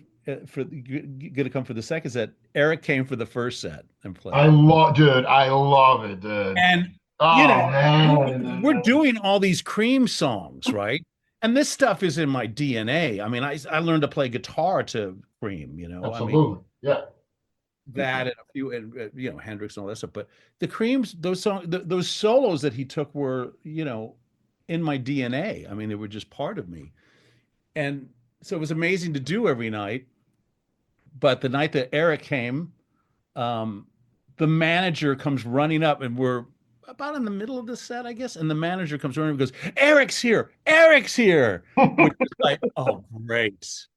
for going to come for the second set. Eric came for the first set and I played. love, dude. I love it, dude. And you know, Oh we're man. doing all these Cream songs, right? And this stuff is in my DNA. I mean, I learned to play guitar to Cream. I mean Absolutely. Yeah. that and a few, and Hendrix and all that stuff. But the Creams, those solos that he took were, in my DNA. I mean, they were just part of me, and so it was amazing to do every night. But the night that Eric came, um, the manager comes running up, and we're about in the middle of the set, I guess. And the manager comes running and goes, "Eric's here! Eric's here!" Which is like, oh, great.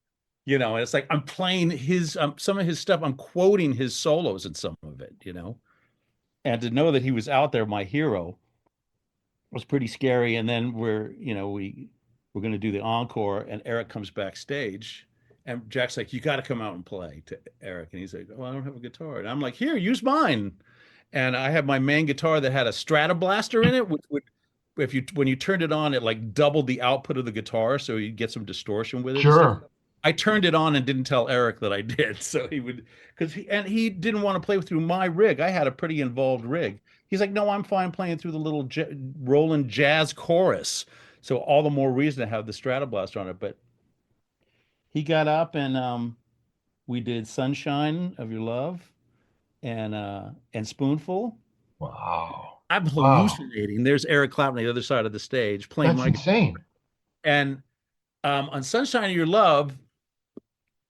And it's like I'm playing his some of his stuff. I'm quoting his solos in some of it. And to know that he was out there, my hero, was pretty scary. And then we're going to do the encore, and Eric comes backstage, and Jack's like, "You got to come out and play," to Eric, and he's like, "Well, I don't have a guitar," and I'm like, "Here, use mine." And I have my main guitar that had a Stratoblaster in it, which would, if you when you turned it on, it like doubled the output of the guitar, so you get some distortion with it and stuff. Sure. I turned it on and didn't tell Eric that I did, so he would, because he didn't want to play through my rig. I had a pretty involved rig. He's like, "No, I'm fine playing through the little Roland Jazz Chorus." So all the more reason to have the Stratoblaster on it. But he got up, and we did "Sunshine of Your Love" and "Spoonful." Wow. I'm Wow. hallucinating. There's Eric Clapton on the other side of the stage playing That's my, insane. and on "Sunshine of Your Love,"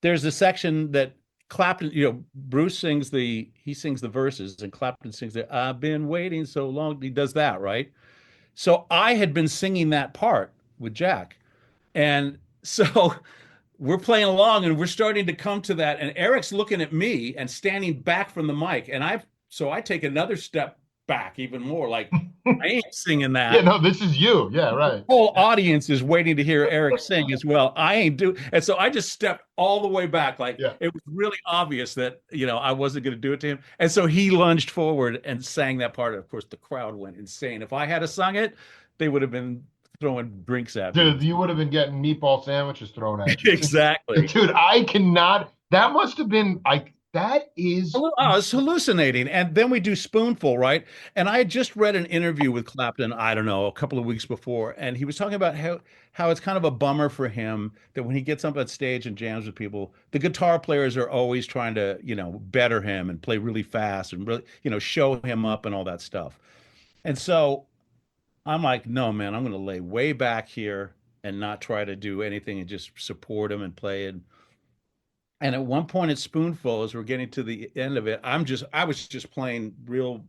there's a section that Clapton, Bruce he sings the verses, and Clapton sings the "I've been waiting so long." He does that, right? So I had been singing that part with Jack. And so we're playing along, and we're starting to come to that. And Eric's looking at me and standing back from the mic. And I take another step back even more, like, I ain't singing Yeah, that. no, this is you. Yeah, right. Whole audience is waiting to hear Eric sing as well. I ain't do, and so I just stepped all the way back. Like, Yeah. it was really obvious that I wasn't going to do it to him, and so he lunged forward and sang that part. Of course, the crowd went insane. If I had sung it, they would have been throwing drinks at me. Dude, you would have been getting meatball sandwiches thrown at you. Exactly. Dude, I cannot. That must have been like, that is. Oh, it's hallucinating. And then we do Spoonful, right? And I had just read an interview with Clapton, I don't know, a couple of weeks before, and he was talking about how it's kind of a bummer for him that when he gets up on stage and jams with people, the guitar players are always trying to, better him and play really fast and really, show him up and all that stuff. And so I'm like, no, man, I'm going to lay way back here and not try to do anything and just support him and play it. And at one point at Spoonful, as we're getting to the end of it, I was just playing real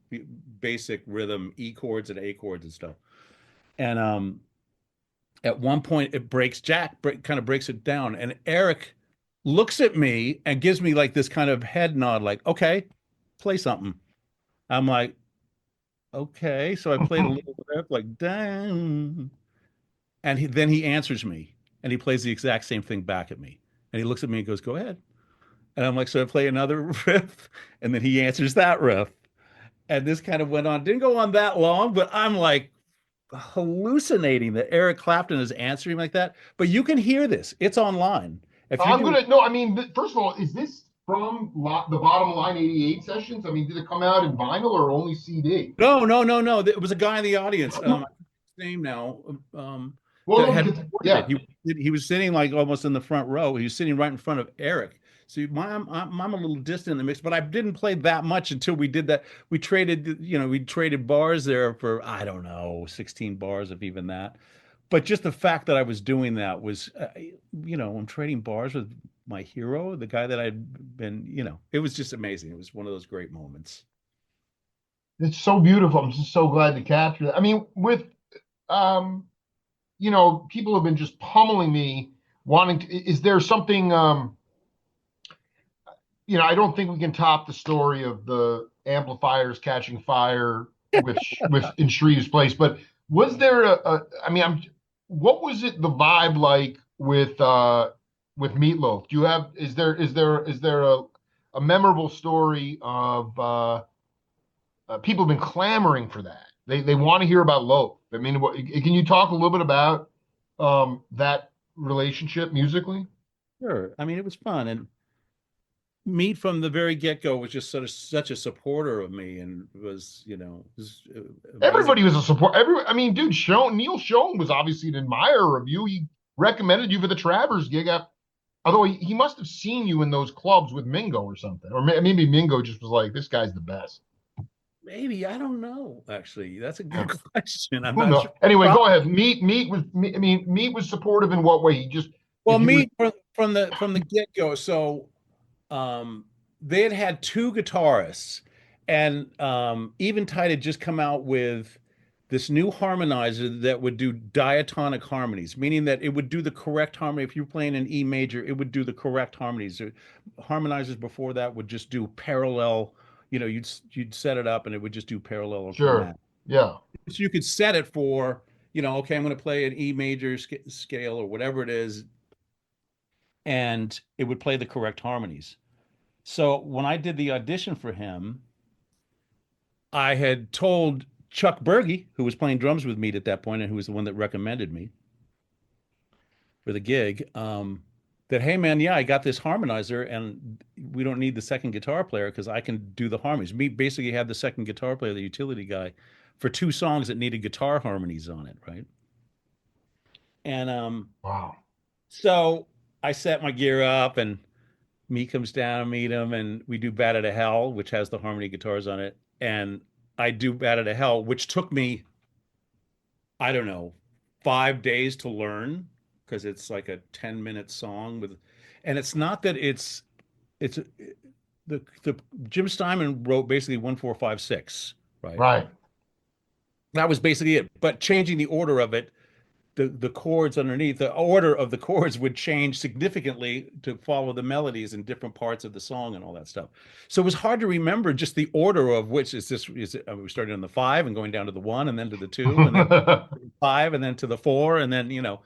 basic rhythm, E chords and A chords and stuff. And at one point it breaks, kind of breaks it down. And Eric looks at me and gives me like this kind of head nod, like, "Okay, play something." I'm like, "Okay." So I played a little riff, like, "Dang." And then he answers me, and he plays the exact same thing back at me. And he looks at me and goes, "Go ahead." And I'm like, so I play another riff, and then he answers that riff. And this kind of went on, didn't go on that long, but I'm like hallucinating that Eric Clapton is answering like that. But you can hear this, it's online. If you I'm do, gonna no. I mean, first of all, is this from the Bottom Line '88 sessions? I mean, did it come out in vinyl or only CD? no, no, no, no. It was a guy in the audience. His name now. Well, That no, had because recorded yeah, it. He was sitting like almost in the front row. He was sitting right in front of Eric. So I'm a little distant in the mix, but I didn't play that much until we did that. We traded bars there for, I don't know, 16 bars, if even that. But just the fact that I was doing that was, I'm trading bars with my hero, the guy that I'd been, it was just amazing. It was one of those great moments. it's so beautiful. I'm just so glad to capture that. I mean, with um, people have been just pummeling me, wanting to. Is there something? I don't think we can top the story of the amplifiers catching fire with in Shreve's place. But was there I mean, what was it the vibe like with Meatloaf? Do you have is there a memorable story of people have been clamoring for that. They want to hear about Loaf. I mean, can you talk a little bit about that relationship musically? Sure. I mean, it was fun, and Meat from the very get-go was just sort of such a supporter of me, and was amazing. Everybody was a support. I mean, dude, Neil Schoen was obviously an admirer of you. He recommended you for the Travers gig. Although he must have seen you in those clubs with Mingo or something, or maybe Mingo just was like, "This guy's the best." Maybe, I don't know. Actually, that's a Yeah. good question. I'm Who not knows? sure. Anyway, go ahead. I mean, Meat was supportive in what way? He just, Well, if you were, Meat from the get-go. So um, they had two guitarists, and Eventide had just come out with this new harmonizer that would do diatonic harmonies, meaning that it would do the correct harmony. If you're playing an E major, it would do the correct harmonies. Harmonizers before that would just do parallel. You'd set it up, and it would just do parallel or sure, chromatic. yeah, So you could set it for, okay, I'm going to play an E major scale or whatever it is, and it would play the correct harmonies. So when I did the audition for him, I had told Chuck Berge, who was playing drums with me at that point and who was the one that recommended me for the gig, that, hey, man, yeah, I got this harmonizer and we don't need the second guitar player because I can do the harmonies. Me basically had the second guitar player, the utility guy, for two songs that needed guitar harmonies on it, right? And wow, so I set my gear up, and me comes down, meet him, and we do Bat Out of Hell, which has the harmony guitars on it. And I do Bat Out of Hell, which took me, I don't know, 5 days to learn because it's like a 10-minute song and it's not that it's the Jim Steinman wrote basically 1 4 5 6, right? right. That was basically it. But changing the order of it, the chords underneath, the order of the chords would change significantly to follow the melodies in different parts of the song and all that stuff. So it was hard to remember just the order of which we started on the 5 and going down to the 1 and then to the 2 and then 5 and then to the 4 and then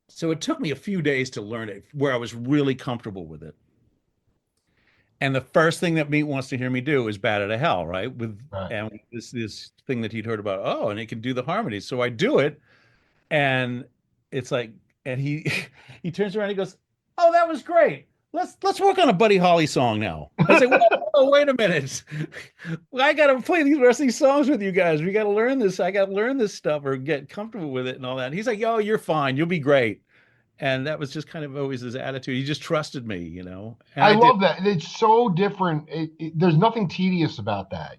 so it took me a few days to learn it where I was really comfortable with it. And the first thing that Meat wants to hear me do is Bat Out of Hell, right? Right. And this thing that he'd heard about, oh, and he can do the harmonies. So I do it. And it's like, and he he turns around and he goes, "Oh, that was great. Let's work on a Buddy Holly song now." I say, "Whoa, wait a minute. I got to play these rest of these songs with you guys. We got to learn this. I got to learn this stuff or get comfortable with it and all that." And he's like, "Yo, you're fine. You'll be great." And that was just kind of always his attitude. He just trusted me, And I I did. love that. It's so different. There's nothing tedious about that,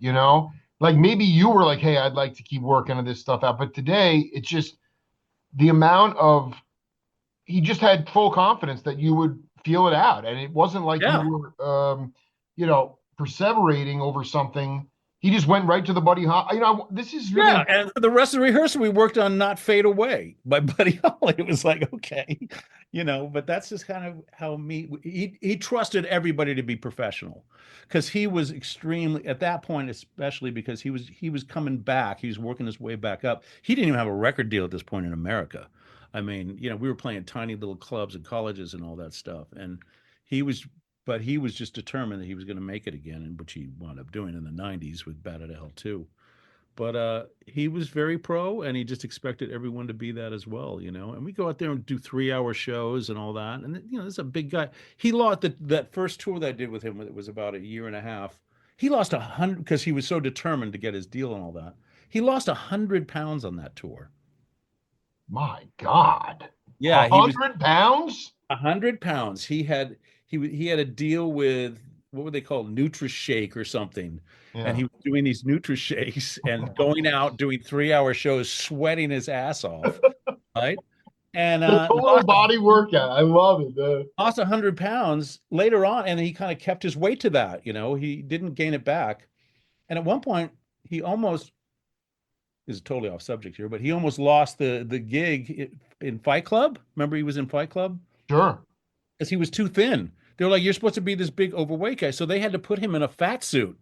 Like maybe you were like, "Hey, I'd like to keep working on this stuff out," but today it's just the amount of he just had full confidence that you would feel it out, and it wasn't like Yeah. you were, perseverating over something. He just went right to the Buddy Holly. This is really Yeah, and for the rest of the rehearsal, we worked on "Not Fade Away" by Buddy Holly. It was like, okay, but that's just kind of how he trusted everybody to be professional because he was extremely at that point, especially because he was coming back. He was working his way back up. He didn't even have a record deal at this point in America. I mean, we were playing tiny little clubs and colleges and all that stuff, and he was. But he was just determined that he was going to make it again, and which he wound up doing in the '90s with Bat Out of Hell 2. But he was very pro, and he just expected everyone to be that as well, And we go out there and do 3-hour shows and all that. And this is a big guy. He lost that first tour that I did with him. It was about a year and a half. He lost 100 because he was so determined to get his deal and all that. He lost 100 pounds on that tour. My God. Yeah, he was 100 pounds. 100 pounds. He had a deal with what were they called, NutriShake or something, and Yeah. he was doing these NutriShakes and going out doing 3-hour shows, sweating his ass off, right? And The total body workout. I love it. lost 100 pounds later on, and he kind of kept his weight to that. He didn't gain it back. And at one point, he almost this is totally off subject here, but he almost lost the gig in Fight Club. Remember, he was in Fight Club Sure. because he was too thin. They were like, "You're supposed to be this big overweight guy," so they had to put him in a fat suit.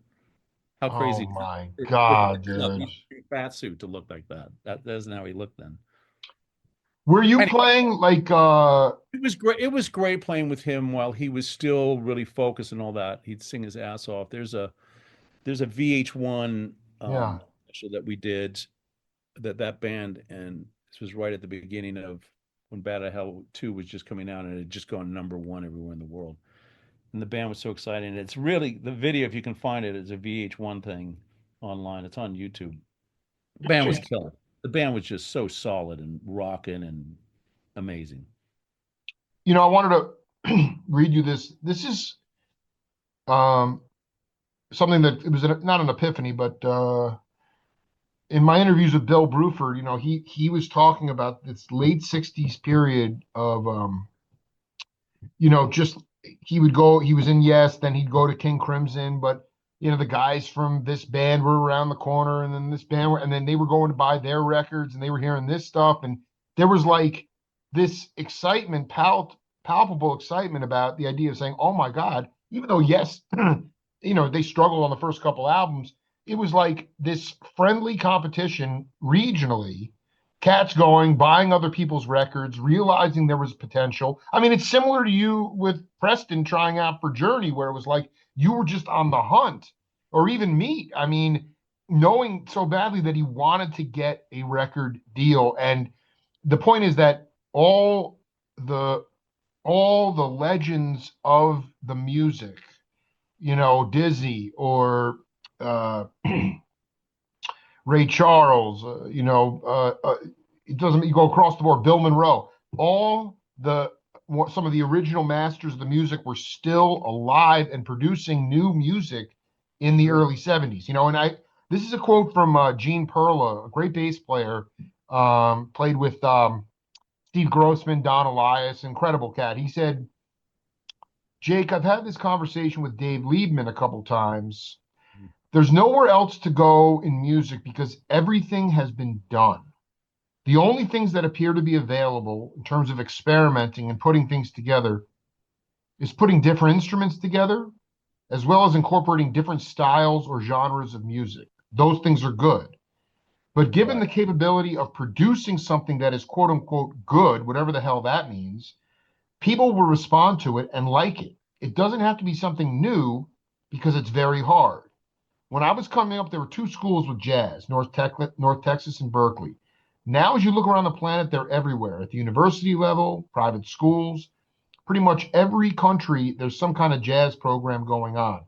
How crazy! Oh my God, dude. Fat suit to look like that. That isn't how he looked then. Were you Anyway, playing like it was great. It was great playing with him while he was still really focused and all that. He'd sing his ass off. there's a VH1 Yeah. special that we did that band, and this was right at the beginning of when Bad Out of Hell 2 was just coming out, and it had just gone #1 everywhere in the world. And the band was so exciting. And it's really the video, if you can find it, is a VH1 thing online. It's on YouTube. The band was killer. The band was just so solid and rocking and amazing. I wanted to read you this. This is um, something that it was not an epiphany, but in my interviews with Bill Bruford, he was talking about this late '60s period of just he was in Yes, then he'd go to King Crimson, but the guys from this band were around the corner, and then this band and then they were going to buy their records, and they were hearing this stuff, and there was like this excitement, palpable excitement about the idea of saying, oh my God, even though Yes, they struggled on the first couple albums, it was like this friendly competition regionally, cats going, buying other people's records, realizing there was potential. I mean, it's similar to you with Preston trying out for Journey, where it was like you were just on the hunt, or even Meat. I mean, knowing so badly that he wanted to get a record deal. And the point is that the all the legends of the music, Dizzy or Ray Charles, it doesn't, you go across the board, Bill Monroe, some of the original masters of the music were still alive and producing new music in the early '70s. This is a quote from Gene Perla, a great bass player, played with Steve Grossman, Don Elias, incredible cat. He said, Jake, I've had this conversation with Dave Liebman a couple times. There's nowhere else to go in music because everything has been done. The only things that appear to be available in terms of experimenting and putting things together is putting different instruments together, as well as incorporating different styles or genres of music. Those things are good. But given the capability of producing something that is quote unquote good, whatever the hell that means, people will respond to it and like it. It doesn't have to be something new because it's very hard. When I was coming up, there were two schools with jazz, North Texas and Berkeley. Now, as you look around the planet, they're everywhere. At the university level, private schools, pretty much every country, there's some kind of jazz program going on.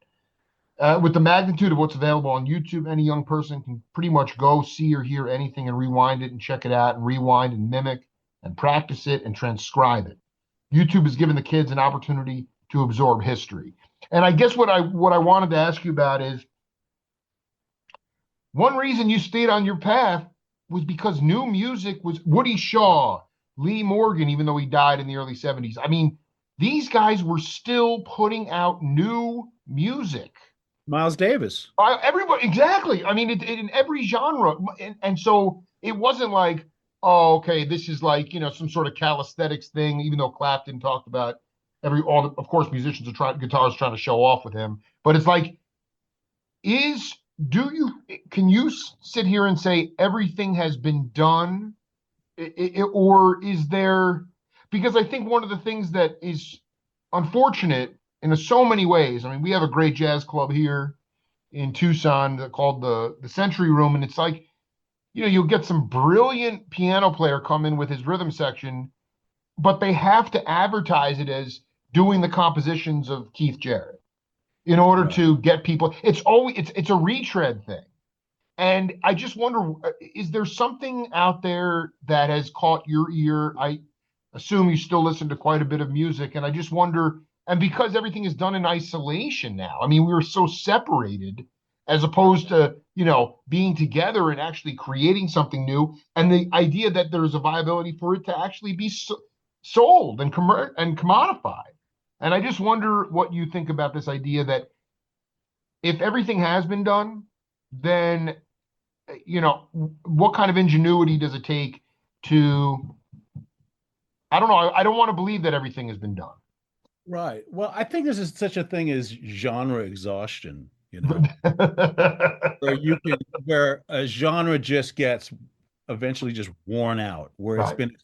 With the magnitude of what's available on YouTube, any young person can pretty much go see or hear anything and rewind it and check it out and rewind and mimic and practice it and transcribe it. YouTube has given the kids an opportunity to absorb history. And I guess what I wanted to ask you about is, one reason you stayed on your path was because new music was Woody Shaw, Lee Morgan, even though he died in the early '70s. I mean, these guys were still putting out new music. Miles Davis. Everybody, exactly. I mean, in every genre. And so it wasn't like, oh, okay, this is like, some sort of calisthenics thing, even though Clapton talked about of course, musicians guitarists trying to show off with him. But it's like, can you sit here and say everything has been done? Or is there, because I think one of the things that is unfortunate in so many ways, I mean, we have a great jazz club here in Tucson called the Century Room, and it's like, you'll get some brilliant piano player come in with his rhythm section, but they have to advertise it as doing the compositions of Keith Jarrett in order to get people. It's a retread thing. And I just wonder, is there something out there that has caught your ear? I assume you still listen to quite a bit of music, and I just wonder, and because everything is done in isolation now, I mean, we were so separated as opposed to, being together and actually creating something new, and the idea that there's a viability for it to actually be sold and commodified. And I just wonder what you think about this idea that if everything has been done, then, what kind of ingenuity does it take to, I don't know, I don't want to believe that everything has been done. Right. Well, I think there's such a thing as genre exhaustion, where a genre just gets eventually just worn out, where it's been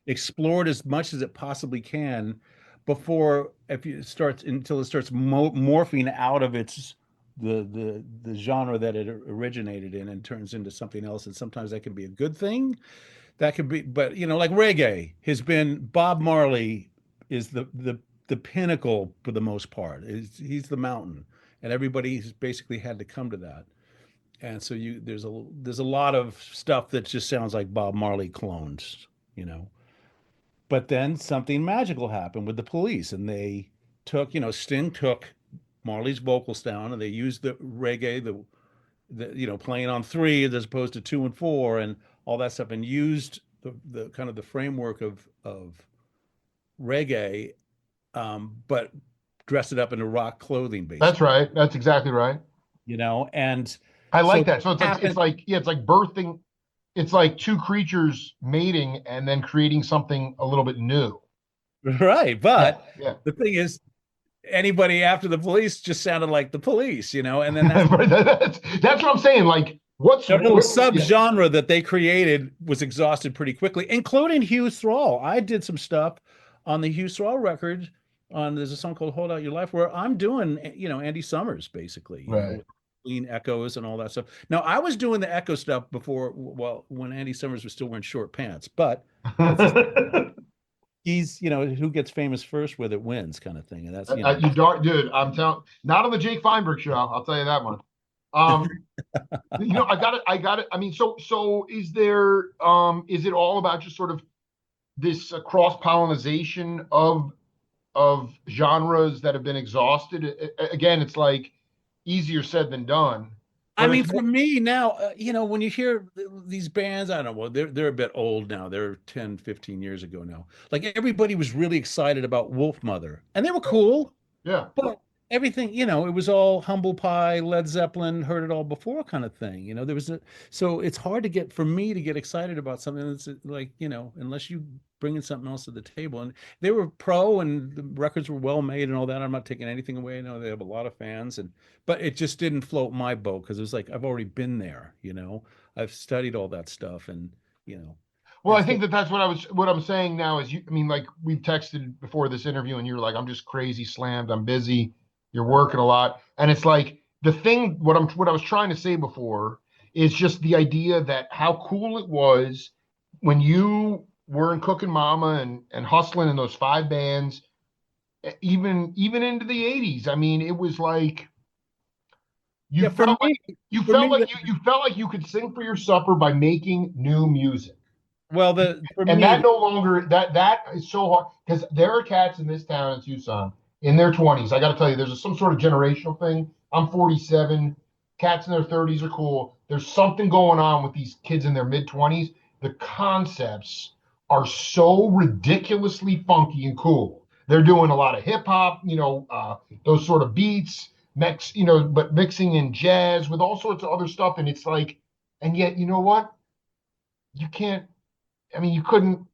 explored as much as it possibly can until it starts morphing out of its the genre that it originated in and turns into something else. And sometimes that can be a good thing. That could be, but like reggae has been Bob Marley is the pinnacle for the most part. He's the mountain, and everybody's basically had to come to that. And so there's a lot of stuff that just sounds like Bob Marley clones, you know. But then something magical happened with the Police, and they took, Sting took Marley's vocals down, and they used the reggae, the playing on three as opposed to two and four, and all that stuff, and used the kind of the framework of reggae, but dressed it up into rock clothing, That's basically. right. That's exactly right. And I so like that. So happened, it's like birthing. It's like two creatures mating and then creating something a little bit new. right? Yeah, But yeah. the thing is, anybody after the Police just sounded like the Police, and then That's what I'm saying. Like, their little yeah. subgenre that they created was exhausted pretty quickly, including Hughes Thrall. I did some stuff on the Hughes Thrall record. There's a song called "Hold Out Your Life" where I'm doing, Andy Summers basically, Right. with clean echoes and all that stuff. Now I was doing the echo stuff before, well, when Andy Summers was still wearing short pants, but that's just he's, who gets famous first with it wins kind of thing, and that's You dark dude. I'm telling. Not on the Jake Feinberg show. I'll tell you that one. Um, I got it. I got it. I mean, so is there? Is it all about just sort of this cross pollination of genres that have been exhausted? Again, it's like easier said than done. I But mean, it's for me now, when you hear these bands, I don't know, well, they're a bit old now. They're 10, 15 years ago now. Like everybody was really excited about Wolf Mother, and they were cool, yeah. but everything, it was all Humble Pie, Led Zeppelin, heard it all before kind of thing. So it's hard to get for me to get excited about something that's like, unless you bringing something else to the table. And they were pro, and the records were well made and all that. I'm not taking anything away. I know they have a lot of fans, but it just didn't float my boat because it was like I've already been there. I've studied all that stuff, and you know, Well, and I so think that's what I'm saying now is I mean, like we've texted before this interview and you're like, I'm just crazy slammed. I'm busy. You're working a lot. And it's like the thing, what I was trying to say before is just the idea that how cool it was when you were in Cooking Mama and hustling in those five bands, even into the 80s. I mean, it was like you yeah, felt like for me, you felt like you could sing for your supper by making new music. for And me, that no longer that is so hard because there are cats in this town in Tucson in their 20s. I got to tell you, there's some sort of generational thing. I'm 47. Cats in their 30s are cool. There's something going on with these kids in their mid 20s. The concepts are so ridiculously funky and cool. They're doing a lot of hip hop, those sort of beats, but mixing in jazz with all sorts of other stuff. And it's like, and yet, you know what? You can't I mean, you couldn't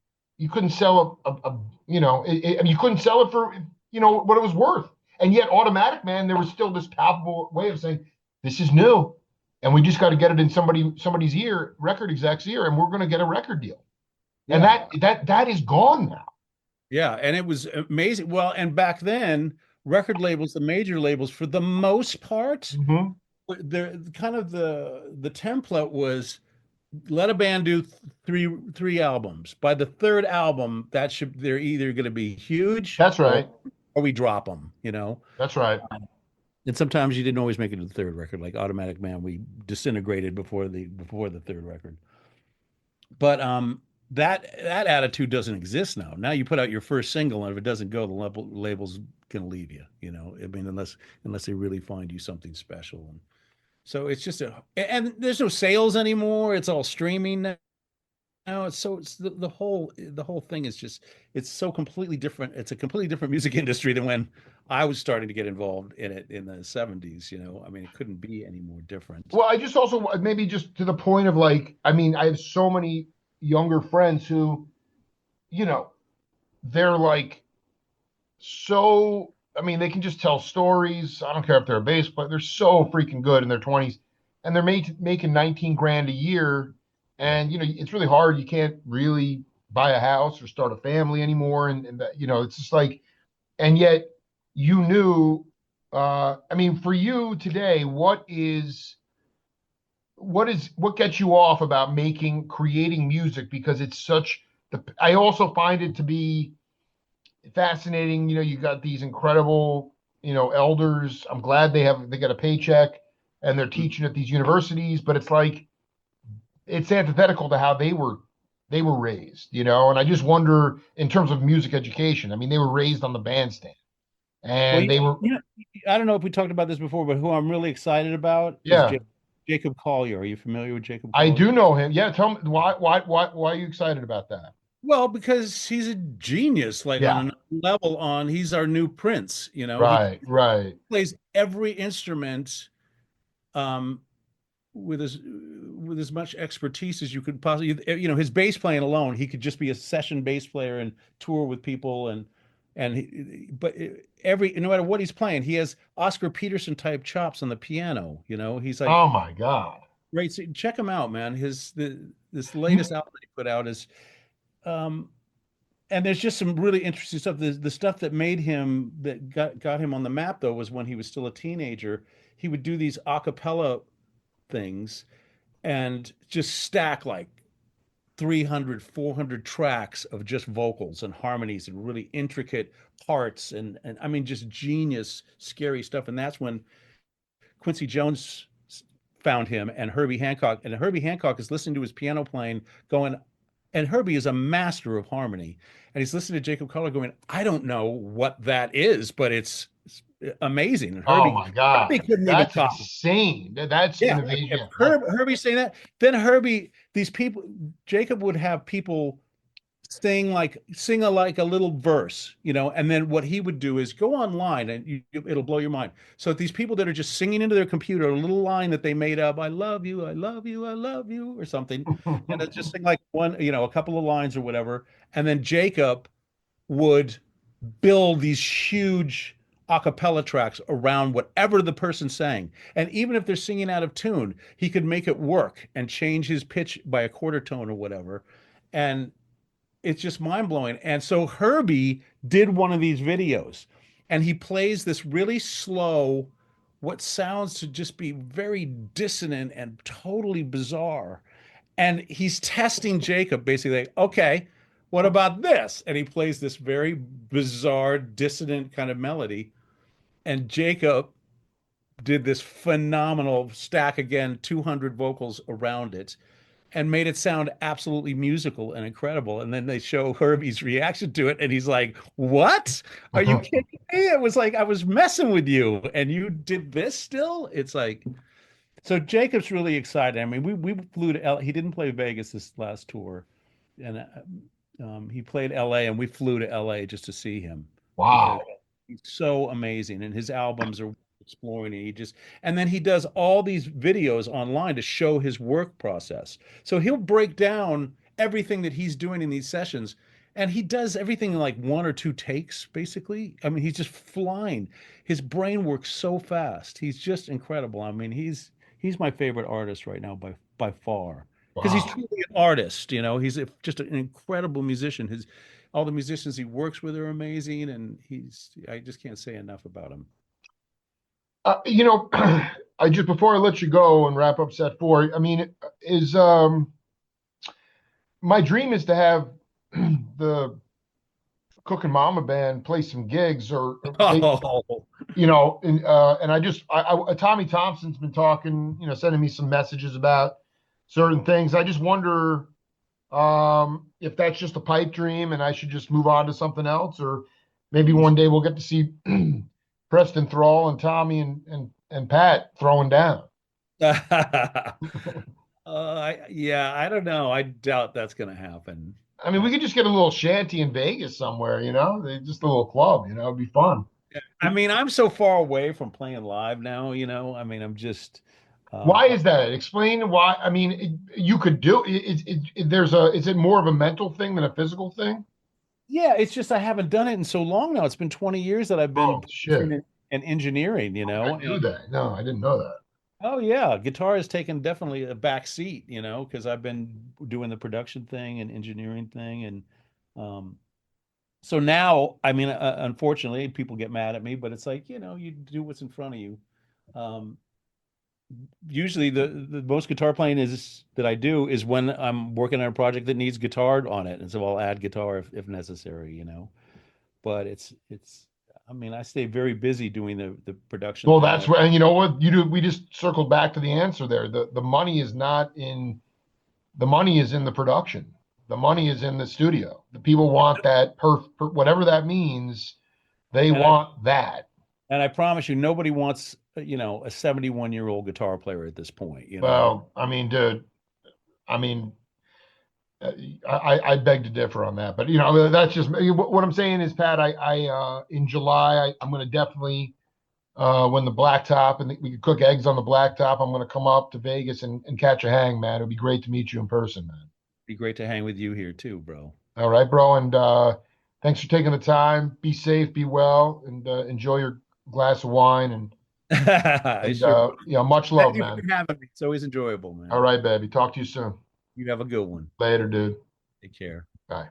sell I mean, you couldn't sell it for, what it was worth. And yet Automatic Man, there was still this palpable way of saying, this is new. And we just got to get it in somebody's ear, record exec's ear, and we're going to get a record deal. And yeah, that is gone now. yeah, and it was amazing. Well, and back then, record labels, the major labels, for the most part, Mm-hmm. they're kind of the template was let a band do three albums. By the third album, they're either going to be huge That's right. or we drop them. That's right. And sometimes you didn't always make it to the third record, like Automatic Man, we disintegrated before the third record. But that attitude doesn't exist now. Now you put out your first single, and if it doesn't go, the label's gonna leave you. I mean, unless they really find you something special. And so it's just and there's no sales anymore. It's all streaming now. It's the whole thing is just it's so completely different. It's a completely different music industry than when I was starting to get involved in it in the 70s. I mean, it couldn't be any more different. Well, I just also maybe just to the point of like, I mean, I have so many younger friends who, you know, they're like so I mean, they can just tell stories. I don't care if they're a bass player, they're so freaking good in their 20s. And they're making 19 grand a year. And it's really hard. You can't really buy a house or start a family anymore. And that, it's just like, and yet you knew I mean, for you today, what gets you off about creating music? Because it's such I also find it to be fascinating. You got these incredible, elders. I'm glad they got a paycheck and they're teaching at these universities, but it's like it's antithetical to how they were raised, and I just wonder in terms of music education. I mean, they were raised on the bandstand Well, and they were I don't know if we talked about this before, but who I'm really excited about is yeah. Jacob Collier. Are you familiar with Jacob I Collier? do know him. Yeah, tell me why are you excited about that? Well, because he's a genius, like on Yeah, another level. He's our new Prince. He right, right. plays every instrument um, with as much expertise as you could possibly. His bass playing alone, he could just be a session bass player and tour with people but every no matter what he's playing, he has Oscar Peterson type chops on the piano. He's like Oh my God. great. So check him out, man. This latest You- album that he put out is um and there's just some really interesting stuff. The stuff that made him that got him on the map though was when he was still a teenager. He would do these a cappella things and just stack like 300, 400 tracks of just vocals and harmonies and really intricate parts and I mean just genius scary stuff. And that's when Quincy Jones found him and Herbie Hancock is listening to his piano playing going, and Herbie is a master of harmony, and he's listening to Jacob Collier going, I don't know what that is, but it's amazing. And oh Herbie my God. Herbie couldn't even That's copy. insane. That's Yeah, if innovation. That, Herbie's saying that, then these people, Jacob would have people sing like a little verse, and then what he would do is go online and it'll blow your mind. So these people that are just singing into their computer a little line that they made up, I love you, I love you, I love you, or something, and it's just sing like one, a couple of lines or whatever, and then Jacob would build these huge a cappella tracks around whatever the person's saying. And even if they're singing out of tune, he could make it work and change his pitch by a quarter tone or whatever. And it's just mind blowing. And so Herbie did one of these videos and he plays this really slow, what sounds to just be very dissonant and totally bizarre. And he's testing Jacob basically, like, okay, what about this? And he plays this very bizarre, dissonant kind of melody. And Jacob did this phenomenal stack again, 200 vocals around it and made it sound absolutely musical and incredible. And then they show Herbie's reaction to it, and he's like, "What? Are you kidding me? It was like I was messing with you, and you did this still." It's like so. Jacob's really excited. I mean, we flew to L. He didn't play Vegas this last tour, and he played L.A. and we flew to L.A. just to see him because wow. he's so amazing, and his albums are exploring and then he does all these videos online to show his work process. So he'll break down everything that he's doing in these sessions, and he does everything in like one or two takes basically. I mean, he's just flying. His brain works so fast. He's just incredible. I mean, he's my favorite artist right now by far because he's Wow. truly an artist. He's just an incredible musician. His All the musicians he works with are amazing, and I just can't say enough about him. I just before I let you go and wrap up set four, I mean, is my dream is to have the Cooking Mama band play some gigs or they, Oh, and Tommy Thompson's been talking, sending me some messages about certain things. I just wonder if that's just a pipe dream and I should just move on to something else, or maybe one day we'll get to see Preston Thrall and Tommy and Pat throwing down. yeah, I don't know. I doubt that's going to happen. I mean, we could just get a little shanty in Vegas somewhere, just a little club, it'd be fun. I mean, I'm so far away from playing live now, I mean, I'm just, Why is that? Explain why. I mean, you could do is it more of a mental thing than a physical thing? yeah, it's just I haven't done it in so long now. It's been 20 years that I've been Oh, shit. producing and engineering, I knew that. No, I didn't know that. oh yeah, guitar has taken definitely a back seat, because I've been doing the production thing and engineering thing, and um, So now, I mean, unfortunately, people get mad at me, but it's like, you do what's in front of you. Um, Usually the most guitar playing is that I do is when I'm working on a project that needs guitar on it. And so I'll add guitar if necessary. But it's I mean, I stay very busy doing the production Well, thing. that's what, and you know what you do. We just circled back to the answer there. The money is not in the money is in the production. The money is in the studio. The people want that whatever that means. They And I want that. and I promise you, nobody wants, a 71-year-old guitar player at this point. Well, I mean, dude, I mean, uh, I beg to differ on that, but that's just what I'm saying is, Pat. In July, I'm going to definitely when the blacktop and we could cook eggs on the blacktop. I'm going to come up to Vegas and catch a hang, man. It'd be great to meet you in person, man. Be great to hang with you here too, bro. All right, bro, and thanks for taking the time. Be safe, be well, and enjoy your glass of wine I and sure. much Thank love, you man. for having me. It's always enjoyable, All man. right, baby. Talk to you soon. You have a good one. Later, dude. Take care. Bye.